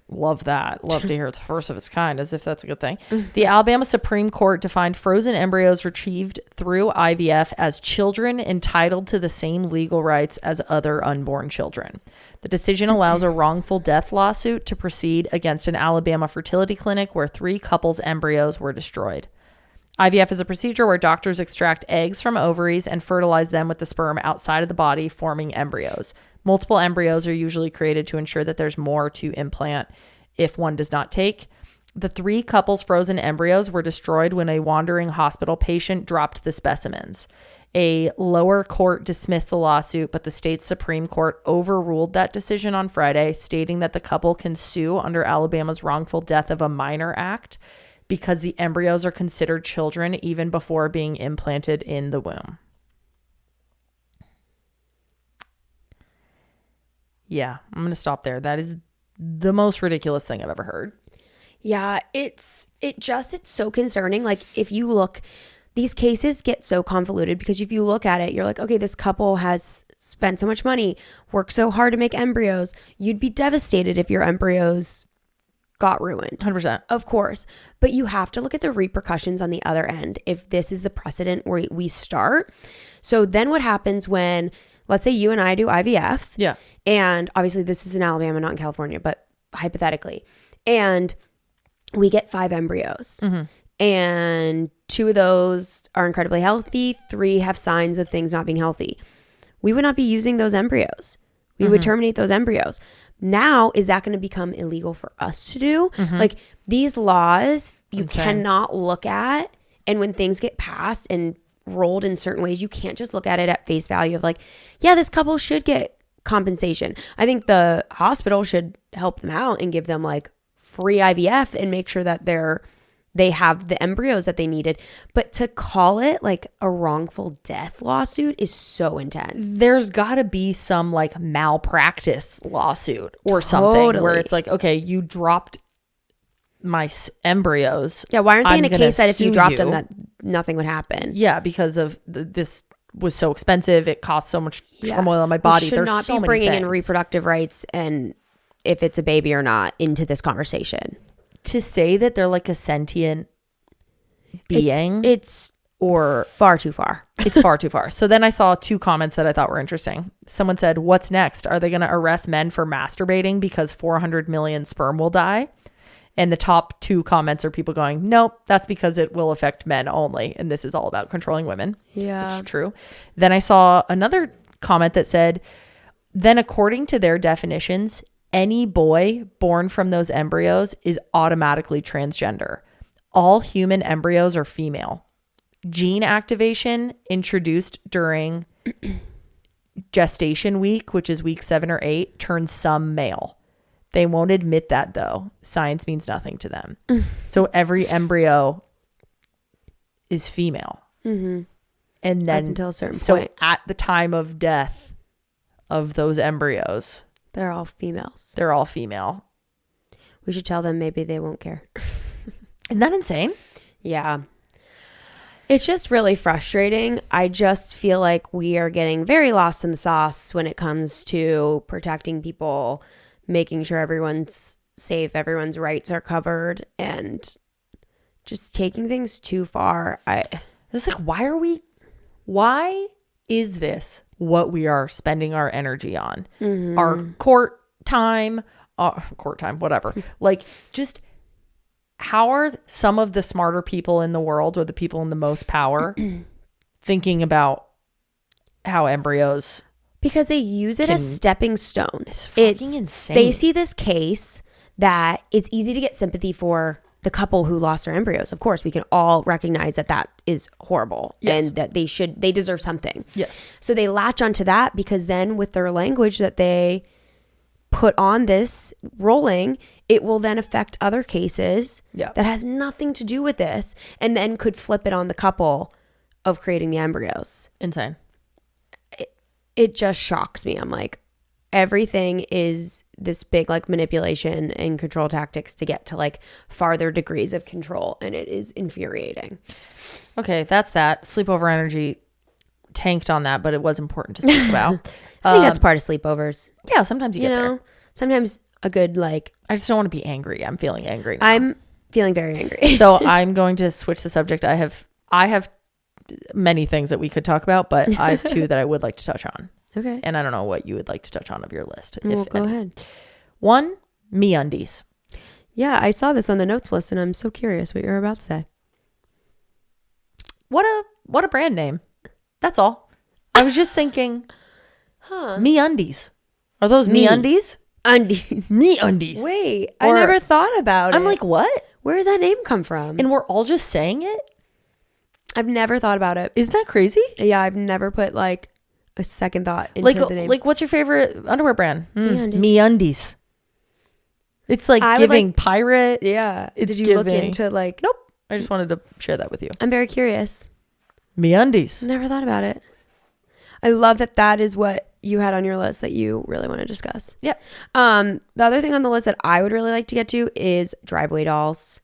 S2: love that. Love to hear it's first of its kind, as if that's a good thing. The Alabama Supreme Court defined frozen embryos retrieved through IVF as children entitled to the same legal rights as other unborn children. The decision allows a wrongful death lawsuit to proceed against an Alabama fertility clinic where 3 couples' embryos were destroyed. IVF is a procedure where doctors extract eggs from ovaries and fertilize them with the sperm outside of the body, forming embryos. Multiple embryos are usually created to ensure that there's more to implant if one does not take. The 3 couples' frozen embryos were destroyed when a wandering hospital patient dropped the specimens. A lower court dismissed the lawsuit, but the state's Supreme Court overruled that decision on Friday, stating that the couple can sue under Alabama's Wrongful Death of a Minor Act because the embryos are considered children even before being implanted in the womb. Yeah, I'm going to stop there. That is the most ridiculous thing I've ever heard.
S1: Yeah, it's so concerning. Like, if you look, these cases get so convoluted because if you look at it, you're like, okay, this couple has spent so much money, worked so hard to make embryos. You'd be devastated if your embryos got ruined.
S2: 100%.
S1: Of course. But you have to look at the repercussions on the other end if this is the precedent where we start. So then what happens when, let's say you and I do IVF.
S2: Yeah.
S1: And obviously this is in Alabama, not in California, but hypothetically. And we get 5 embryos. And 2 of those are incredibly healthy. 3 have signs of things not being healthy. We would not be using those embryos. We would terminate those embryos. Now, is that going to become illegal for us to do? Like, these laws, you cannot look at. And when things get passed and rolled in certain ways, you can't just look at it at face value of like, yeah, this couple should get compensation. I think the hospital should help them out and give them like free IVF and make sure that they have the embryos that they needed. But to call it like a wrongful death lawsuit is so intense.
S2: There's got to be some like malpractice lawsuit or something where it's like, okay, you dropped my embryos.
S1: Yeah, why aren't they in a case that if you dropped them that nothing would happen?
S2: Yeah, because of this was so expensive. It cost so much turmoil in my body.
S1: There's not be bringing in reproductive rights and if it's a baby or not into this conversation.
S2: To say that they're like a sentient being,
S1: it's far too far.
S2: It's far too far. So then I saw 2 comments that I thought were interesting. Someone said, "What's next? Are they going to arrest men for masturbating because 400 million sperm will die?" And the top 2 comments are people going, "Nope, that's because it will affect men only. And this is all about controlling women."
S1: Yeah.
S2: Which is true. Then I saw another comment that said, "Then according to their definitions, any boy born from those embryos is automatically transgender. All human embryos are female. Gene activation introduced during gestation week, which is week 7 or 8, turns some male. They won't admit that though. Science means nothing to them." So every embryo is female. And then
S1: up until a certain point.
S2: At the time of death of those embryos,
S1: they're all females.
S2: They're all female.
S1: We should tell them, maybe they won't care.
S2: Isn't that insane?
S1: Yeah. It's just really frustrating. I just feel like we are getting very lost in the sauce when it comes to protecting people, making sure everyone's safe, everyone's rights are covered, and just taking things too far.
S2: It's like, why is this what we are spending our energy on? Our court time, whatever. Like, just how are some of the smarter people in the world or the people in the most power thinking about how embryos? Because
S1: they use it as stepping stone.
S2: It's fucking insane.
S1: They see this case that it's easy to get sympathy for the couple who lost their embryos. Of course, we can all recognize that is horrible and that they deserve something.
S2: Yes.
S1: So they latch onto that because then with their language that they put on this rolling, it will then affect other cases
S2: Yeah.
S1: that has nothing to do with this, and then could flip it on the couple of creating the embryos.
S2: Insane.
S1: It just shocks me. I'm like, everything is this big like manipulation and control tactics to get to like farther degrees of control, and it is infuriating.
S2: Okay, that's that. Sleepover energy tanked on that, but it was important to speak about.
S1: I think that's part of sleepovers.
S2: Yeah, sometimes you get there.
S1: Sometimes a good like.
S2: I just don't want to be angry. I'm feeling angry now.
S1: I'm feeling very angry.
S2: So I'm going to switch the subject. I have many things that we could talk about, but I have two that I would like to touch on.
S1: Okay.
S2: And I don't know what you would like to touch on of your list.
S1: Well, go ahead.
S2: One, MeUndies.
S1: Yeah, I saw this on the notes list, and I'm so curious what you're about to say.
S2: What a brand name. That's all. I was just thinking, MeUndies. Are those MeUndies?
S1: Undies.
S2: MeUndies.
S1: Wait, I never thought about it.
S2: I'm like, what?
S1: Where does that name come from?
S2: And we're all just saying it?
S1: I've never thought about it.
S2: Isn't that crazy?
S1: Yeah, I've never put like a second thought into the name.
S2: Like, what's your favorite underwear brand?
S1: MeUndies.
S2: MeUndies. It's like giving pirate.
S1: Yeah.
S2: It's
S1: Did you look into like?
S2: Nope. I just wanted to share that with you.
S1: I'm very curious.
S2: MeUndies.
S1: Never thought about it. I love that is what you had on your list that you really want to discuss.
S2: Yeah.
S1: The other thing on the list that I would really like to get to is driveway dolls.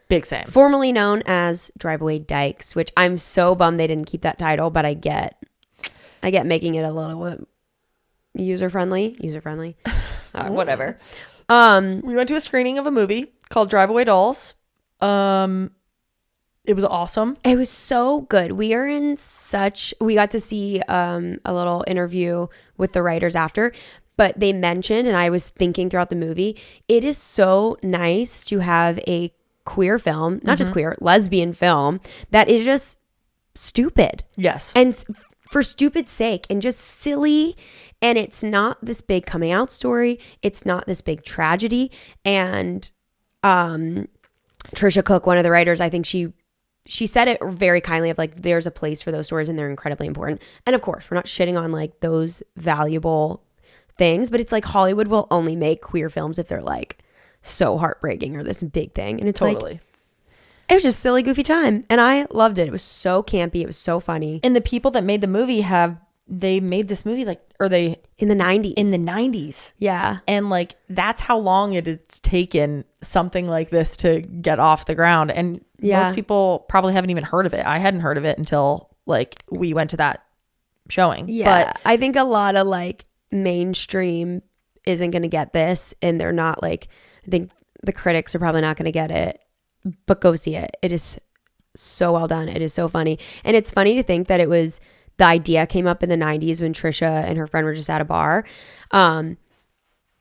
S2: Big same.
S1: Formerly known as driveway dykes, which I'm so bummed they didn't keep that title, but I get making it a little bit user friendly. Whatever.
S2: We went to a screening of a movie called Driveway Dolls. It was awesome.
S1: It was so good. We got to see a little interview with the writers after, but they mentioned, and I was thinking throughout the movie, it is so nice to have a queer film, not just queer, lesbian film that is just stupid.
S2: Yes.
S1: And for stupid sake and just silly. And it's not this big coming out story. It's not this big tragedy. And Trisha Cook, one of the writers, I think she said it very kindly of like, there's a place for those stories and they're incredibly important. And of course, we're not shitting on like those valuable things, but it's like Hollywood will only make queer films if they're like so heartbreaking or this big thing. And it's
S2: totally.
S1: like, it was just silly, goofy time. And I loved it. It was so campy. It was so funny.
S2: And the people that made the movie they made this movie
S1: in the 90s.
S2: In the 90s.
S1: Yeah.
S2: And like, that's how long it has taken something like this to get off the ground. And most people probably haven't even heard of it. I hadn't heard of it until like we went to that showing.
S1: Yeah. But I think a lot of like mainstream isn't going to get this, and they're not like, I think the critics are probably not going to get it, but go see it. It is so well done. It is so funny. And it's funny to think that the idea came up in the 90s when Trisha and her friend were just at a bar. And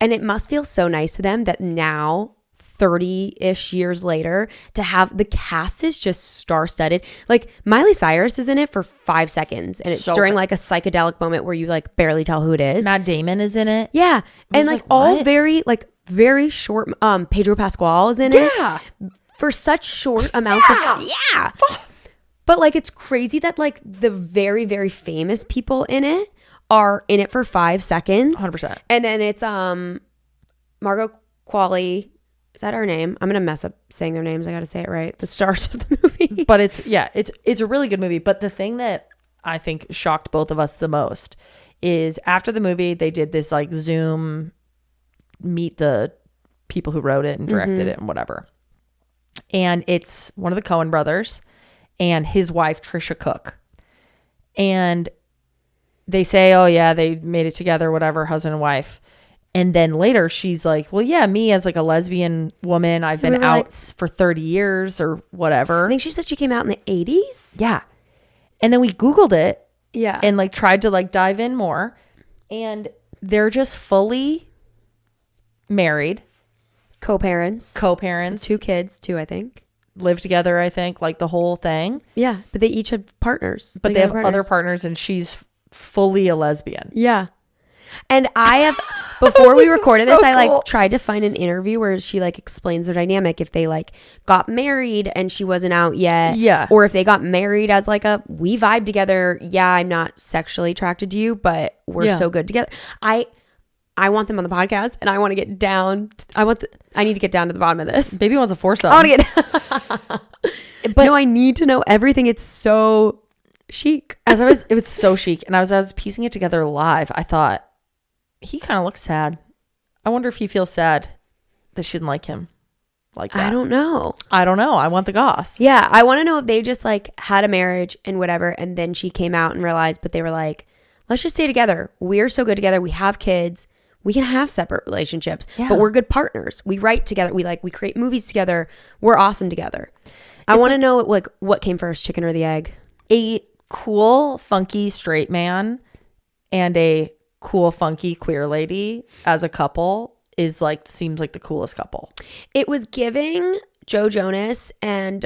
S1: it must feel so nice to them that now, 30-ish years later, to have the cast is just star-studded. Like Miley Cyrus is in it for 5 seconds, and it's during like a psychedelic moment where you like barely tell who it is.
S2: Matt Damon is in it.
S1: Yeah. And like all very short. Pedro Pascal is in it.
S2: Yeah.
S1: For such short amounts of. Yeah. But like, it's crazy that like the very, very famous people in it are in it for 5 seconds.
S2: 100%.
S1: And then it's Margot Qualley. Is that her name? I'm going to mess up saying their names. I got to say it right. The stars of the movie.
S2: But it's a really good movie. But the thing that I think shocked both of us the most is after the movie, they did this like Zoom meet the people who wrote it and directed it and whatever. And it's one of the Coen brothers and his wife, Trisha Cook. And they say, oh yeah, they made it together, whatever, husband and wife. And then later she's like, well, yeah, me as like a lesbian woman, I've been out for 30 years or whatever.
S1: I think she said she came out in the 80s.
S2: Yeah. And then we Googled it.
S1: Yeah.
S2: And like tried to like dive in more. And they're just fully married.
S1: Co-parents.
S2: 2
S1: kids, 2, I think.
S2: Live together, I think, like the whole thing.
S1: Yeah. But they each have partners.
S2: But they have other partners, and she's fully a lesbian.
S1: Yeah. And I have, before we recorded this, I like tried to find an interview where she like explains their dynamic. If they like got married and she wasn't out yet.
S2: Yeah.
S1: Or if they got married as like we vibe together. Yeah, I'm not sexually attracted to you, but we're so good together. I want them on the podcast, and I want to get down. I need to get down to the bottom of this.
S2: Baby wants a foursome.
S1: I want to get. But no, I need to know everything. It's so chic.
S2: It was so chic, and I was piecing it together live. I thought he kind of looks sad. I wonder if he feels sad that she didn't like him like that.
S1: I don't know.
S2: I want the goss.
S1: Yeah, I want to know if they just like had a marriage and whatever, and then she came out and realized, but they were like, let's just stay together. We're so good together. We have kids. We can have separate relationships, but we're good partners. We write together. We create movies together. We're awesome together. I want to know like what came first, chicken or the egg?
S2: A cool, funky straight man and a cool, funky queer lady as a couple seems like the coolest couple.
S1: It was giving Joe Jonas and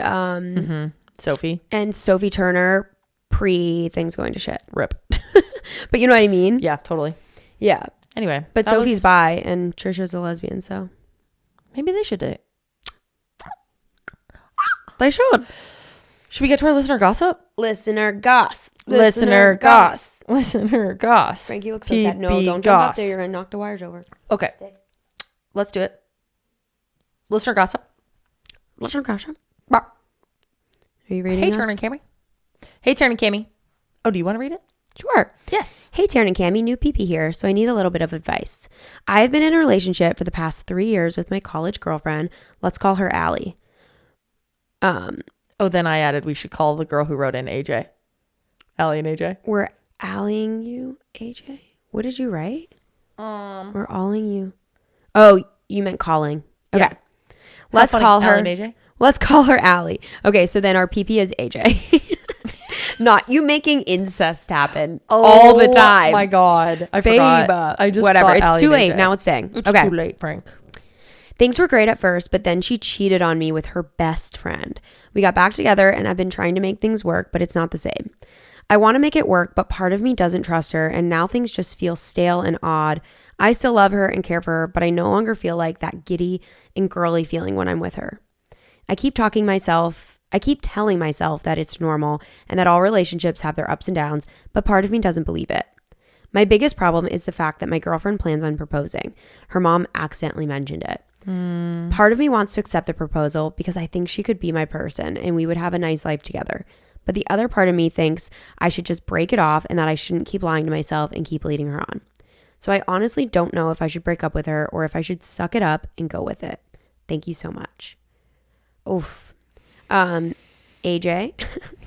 S1: Sophie Turner pre things going to shit.
S2: Rip.
S1: But you know what I mean?
S2: Yeah, totally.
S1: Yeah.
S2: Anyway,
S1: but Sophie's bi and Trisha's a lesbian, so
S2: maybe they should date.
S1: They should.
S2: Should we get to our listener gossip?
S1: Listener goss.
S2: Listener goss. Listener goss.
S1: Frankie looks so sad. No, don't jump up there. You're going to knock the wires over.
S2: Okay.
S1: Stay.
S2: Let's do it. Listener gossip.
S1: Listener gossip. Are you reading
S2: Hey,
S1: this?
S2: Taryn and Cammy. Hey, Taryn and Cammy. Oh, do you want to read it?
S1: Sure.
S2: Yes.
S1: Hey, Taryn and Cammy, new PP here, so I need a little bit of advice. I have been in a relationship for the past 3 years with my college girlfriend. Let's call her Allie.
S2: Then I added we should call the girl who wrote in AJ. Allie and AJ.
S1: We're Allieing you, AJ? What did you write? We're alling you. Oh, you meant calling. Okay.
S2: Yeah.
S1: Let's call her.
S2: Allie and AJ?
S1: Let's call her Allie. Okay, so then our PP is AJ. Not you making incest happen all the time.
S2: Oh my God. I forgot. I just
S1: whatever. It's
S2: Allie
S1: too
S2: and
S1: late.
S2: AJ.
S1: Now it's staying.
S2: It's
S1: okay.
S2: too late, Frank.
S1: Things were great at first, but then she cheated on me with her best friend. We got back together and I've been trying to make things work, but it's not the same. I want to make it work, but part of me doesn't trust her, and now things just feel stale and odd. I still love her and care for her, but I no longer feel like that giddy and girly feeling when I'm with her. I keep telling myself that it's normal and that all relationships have their ups and downs, but part of me doesn't believe it. My biggest problem is the fact that my girlfriend plans on proposing. Her mom accidentally mentioned it. Part of me wants to accept the proposal because I think she could be my person and we would have a nice life together. But the other part of me thinks I should just break it off and that I shouldn't keep lying to myself and keep leading her on. So I honestly don't know if I should break up with her or if I should suck it up and go with it. Thank you so much. Oof. AJ, I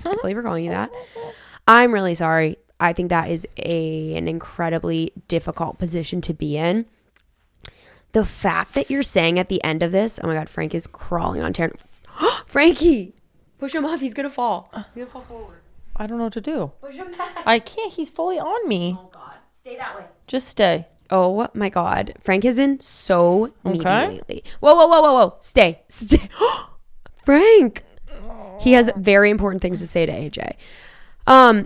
S1: can't believe we're calling you that. I'm really sorry. I think that is an incredibly difficult position to be in. The fact that you're saying at the end of this, oh my God, Frank is crawling on Taryn. Frankie, push him off. He's going to fall. He's going to fall forward.
S2: I don't know what to do.
S1: Push him back.
S2: I can't. He's fully on me.
S1: Oh God. Stay that way.
S2: Just stay.
S1: Oh my God. Frank has been so needy lately. Whoa. Stay. Frank. He has very important things to say to AJ.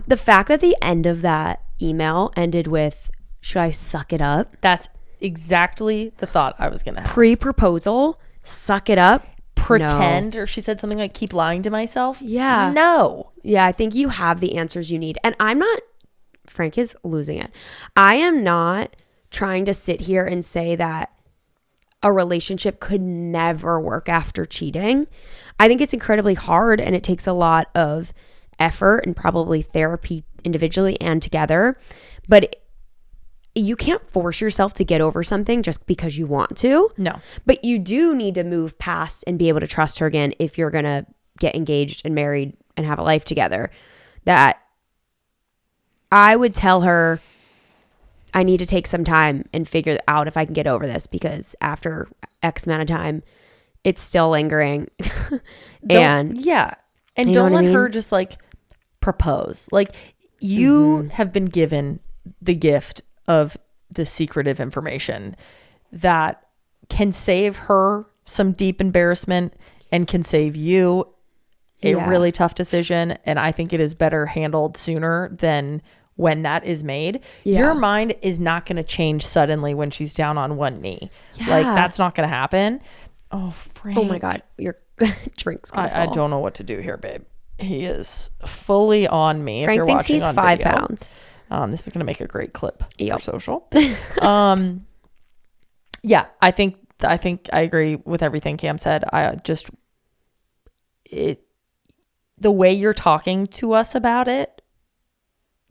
S1: The fact that the end of that email ended with, should I suck it up?
S2: That's exactly the thought I was going to have.
S1: Pre-proposal, suck it up.
S2: Pretend,
S1: No.
S2: or she said something like, keep lying to myself.
S1: Yeah.
S2: No.
S1: Yeah, I think you have the answers you need. And Frank is losing it. I am not trying to sit here and say that a relationship could never work after cheating. I think it's incredibly hard and it takes a lot of effort and probably therapy individually and together. But you can't force yourself to get over something just because you want to.
S2: No.
S1: But you do need to move past and be able to trust her again if you're going to get engaged and married and have a life together. That I would tell her, I need to take some time and figure out if I can get over this, because after X amount of time, it's still lingering. And
S2: don't let her just like propose. Like you have been given the gift of the secretive information that can save her some deep embarrassment and can save you a really tough decision. And I think it is better handled sooner than when that is made. Your mind is not going to change suddenly when she's down on one knee. Like that's not going to happen. Oh, Frank.
S1: Oh my God, your drink's gonna fall.
S2: I don't know what to do here, babe. He is fully on me.
S1: Frank thinks he's 5 pounds.
S2: This is going to make a great clip
S1: Yep.
S2: for social. Yeah, I think I agree with everything Cam said. The way you're talking to us about it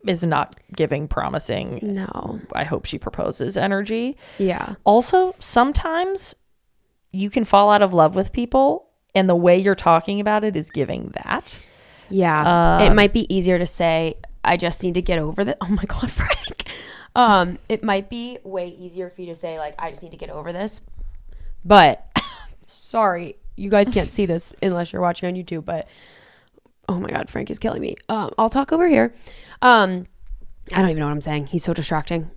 S2: is not giving promising.
S1: No.
S2: I hope she proposes energy.
S1: Yeah.
S2: Also, sometimes you can fall out of love with people, and the way you're talking about it is giving that.
S1: Yeah. It might be easier to say, I just need to get over this. Oh my God, Frank. It might be way easier for you to say, like, I just need to get over this. But sorry, you guys can't see this unless you're watching on YouTube, but oh my God, Frank is killing me. I'll talk over here. I don't even know what I'm saying. He's so distracting.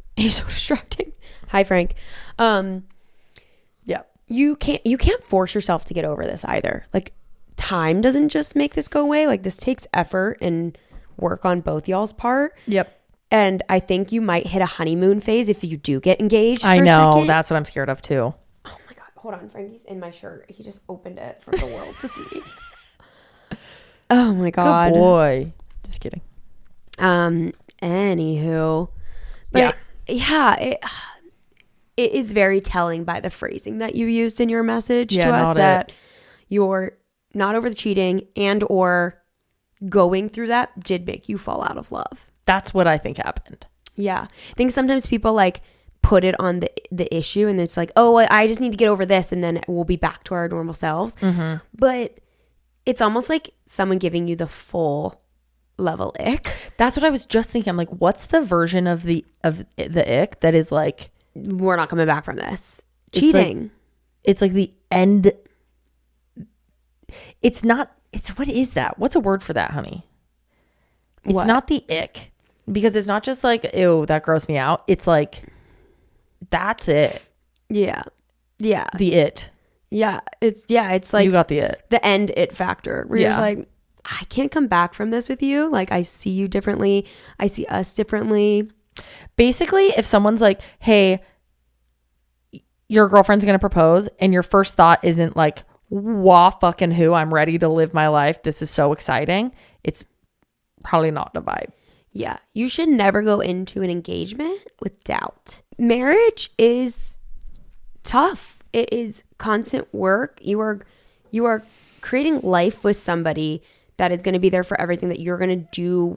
S1: Hi, Frank.
S2: Yeah.
S1: You can't force yourself to get over this either. Like, time doesn't just make this go away. Like, this takes effort and work on both y'all's part.
S2: Yep.
S1: And I think you might hit a honeymoon phase if you do get engaged.
S2: I know. That's what I'm scared of too.
S1: Oh my God. Hold on. Frankie's in my shirt. He just opened it for the world to see. Oh my God.
S2: Good boy. Just kidding.
S1: Anywho. But yeah, it is very telling by the phrasing that you used in your message to us that you're not over the cheating and or going through that did make you fall out of love.
S2: That's what I think happened.
S1: Yeah. I think sometimes people like put it on the issue and it's like, oh, I just need to get over this and then we'll be back to our normal selves.
S2: Mm-hmm.
S1: But it's almost like someone giving you the full level ick.
S2: That's what I was just thinking. I'm like, what's the version of the ick that is like,
S1: we're not coming back from this? Cheating.
S2: It's like the end. It's not. It's what is that? What's a word for that, honey? It's not the ick, because it's not just like, ew, that grossed me out. It's like, that's it.
S1: Yeah. Yeah.
S2: The it.
S1: Yeah. It's like
S2: you got the it.
S1: The end it factor where you're just like, I can't come back from this with you. Like, I see you differently. I see us differently.
S2: Basically, if someone's like, hey, your girlfriend's going to propose, and your first thought isn't like, wah, fucking who, I'm ready to live my life, this is so exciting, it's probably not the vibe.
S1: Yeah. You should never go into an engagement with doubt. Marriage is tough. It is constant work. You are creating life with somebody that is going to be there for everything that you're going to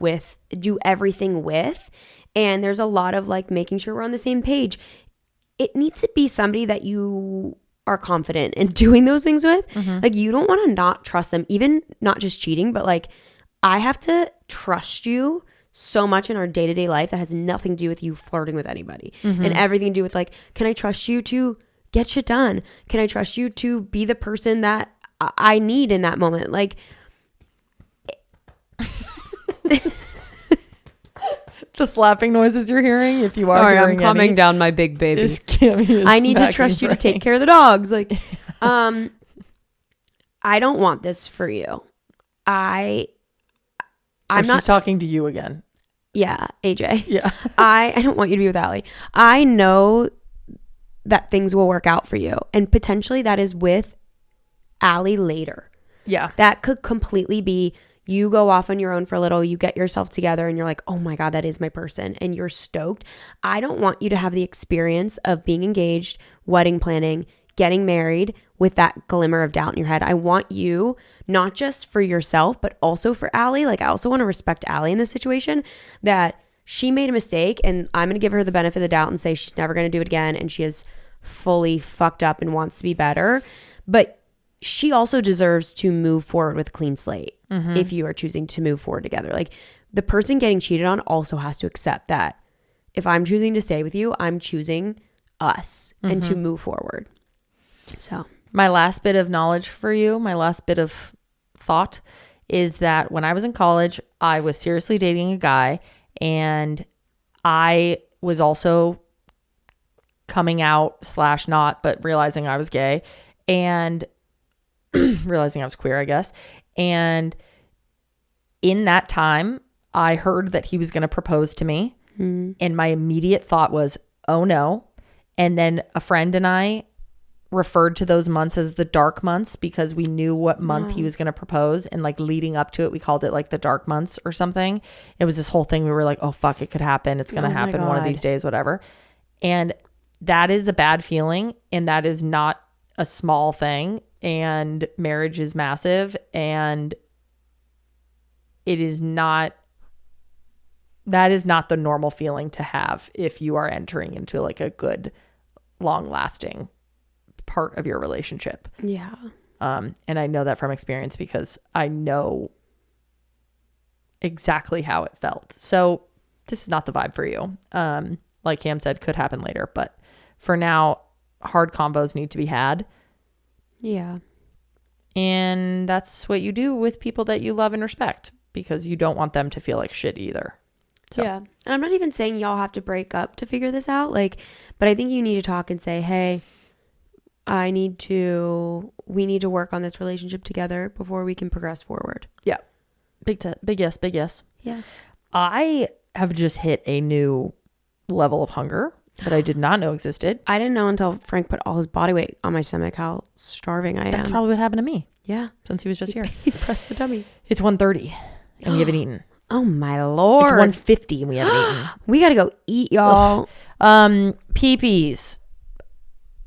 S1: do everything with. And there's a lot of like making sure we're on the same page. It needs to be somebody that you are confident in doing those things with. Mm-hmm. Like, you don't want to not trust them, even not just cheating, but like, I have to trust you so much in our day-to-day life that has nothing to do with you flirting with anybody, mm-hmm. and everything to do with like, can I trust you to get shit done? Can I trust you to be the person that I need in that moment? Like,
S2: the slapping noises you're hearing, if you are
S1: sorry,
S2: hearing
S1: I'm calming down my big baby. I need to trust you to take care of the dogs. Like, I don't want this for you. I'm not
S2: she's talking to you again.
S1: Yeah, AJ.
S2: Yeah.
S1: I don't want you to be with Allie. I know that things will work out for you, and potentially that is with Allie later.
S2: Yeah.
S1: That could completely be you go off on your own for a little, you get yourself together, and you're like, oh my God, that is my person, and you're stoked. I don't want you to have the experience of being engaged, wedding planning, getting married with that glimmer of doubt in your head. I want you, not just for yourself, but also for Allie. Like, I also want to respect Allie in this situation, that she made a mistake, and I'm going to give her the benefit of the doubt and say she's never going to do it again, and she is fully fucked up and wants to be better. But she also deserves to move forward with a clean slate, mm-hmm. if you are choosing to move forward together. Like, the person getting cheated on also has to accept that if I'm choosing to stay with you, I'm choosing us, mm-hmm. and to move forward. So
S2: my last bit of knowledge for you, my last bit of thought, is that when I was in college, I was seriously dating a guy, and I was also coming out / not, but realizing I was gay and realizing I was queer, I guess. And in that time, I heard that he was going to propose to me. Mm. And my immediate thought was, oh no. And then a friend and I referred to those months as the dark months, because we knew what month he was going to propose, and like leading up to it, we called it like the dark months or something. It was this whole thing. We were like, oh fuck, it could happen. It's going to happen one of these days, whatever. And that is a bad feeling, and that is not a small thing, and marriage is massive, and that is not the normal feeling to have if you are entering into like a good, long lasting part of your relationship.
S1: Yeah.
S2: And I know that from experience because I know exactly how it felt. So this is not the vibe for you. Like Cam said, could happen later, but for now, hard combos need to be had.
S1: Yeah.
S2: And that's what you do with people that you love and respect, because you don't want them to feel like shit either. So.
S1: Yeah. And I'm not even saying y'all have to break up to figure this out. Like, but I think you need to talk and say, hey, we need to work on this relationship together before we can progress forward.
S2: Yeah. Big yes.
S1: Yeah.
S2: I have just hit a new level of hunger that I did not know existed.
S1: I didn't know until Frank put all his body weight on my stomach how starving I am.
S2: That's probably what happened to me.
S1: Yeah.
S2: Since he was just here.
S1: He pressed the tummy.
S2: It's 1:30 and we haven't eaten.
S1: Oh my Lord.
S2: It's 1:50 and we haven't eaten.
S1: We got to go eat, y'all.
S2: Peepees.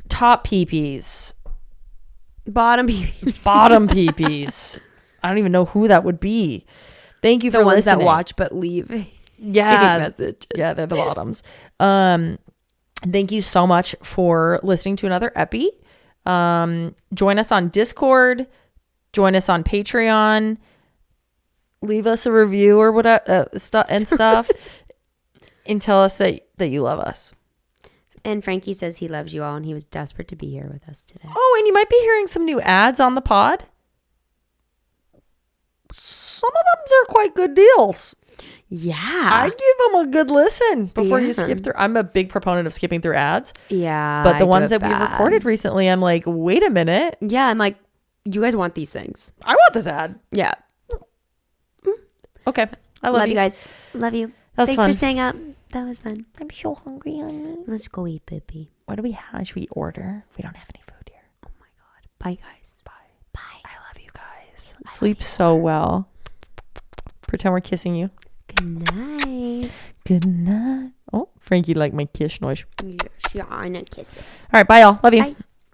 S2: Top peepees.
S1: Bottom peepees.
S2: Bottom peepees. I don't even know who that would be. Thank you for
S1: the ones
S2: listening.
S1: that watch but leave.
S2: Yeah.
S1: Messages.
S2: Yeah, they're the bottoms. Thank you so much for listening to another epi. Join us on Discord. Join us on Patreon. Leave us a review or whatever stuff and tell us that you love us.
S1: And Frankie says he loves you all and he was desperate to be here with us today.
S2: Oh, and you might be hearing some new ads on the pod. Some of them are quite good deals.
S1: Yeah.
S2: I'd give them a good listen before you skip through. I'm a big proponent of skipping through ads.
S1: Yeah.
S2: But the ones that we've recorded recently, I'm like, wait a minute.
S1: Yeah. I'm like, you guys want these things.
S2: I want this ad.
S1: Yeah.
S2: Okay. I love you
S1: guys. Love you.
S2: That was
S1: Thanks
S2: fun.
S1: for staying up. That was fun.
S2: I'm so hungry, honey.
S1: Let's go eat, baby.
S2: What do we have? Should we order? We don't have any food here.
S1: Oh my God. Bye, guys.
S2: Bye. I love you guys. Sleep so well. Pretend we're kissing you.
S1: Good night.
S2: Good night. Oh, Frankie liked my kiss noise.
S1: Yeah, I know kisses.
S2: All right. Bye, y'all. Love you.
S1: Bye.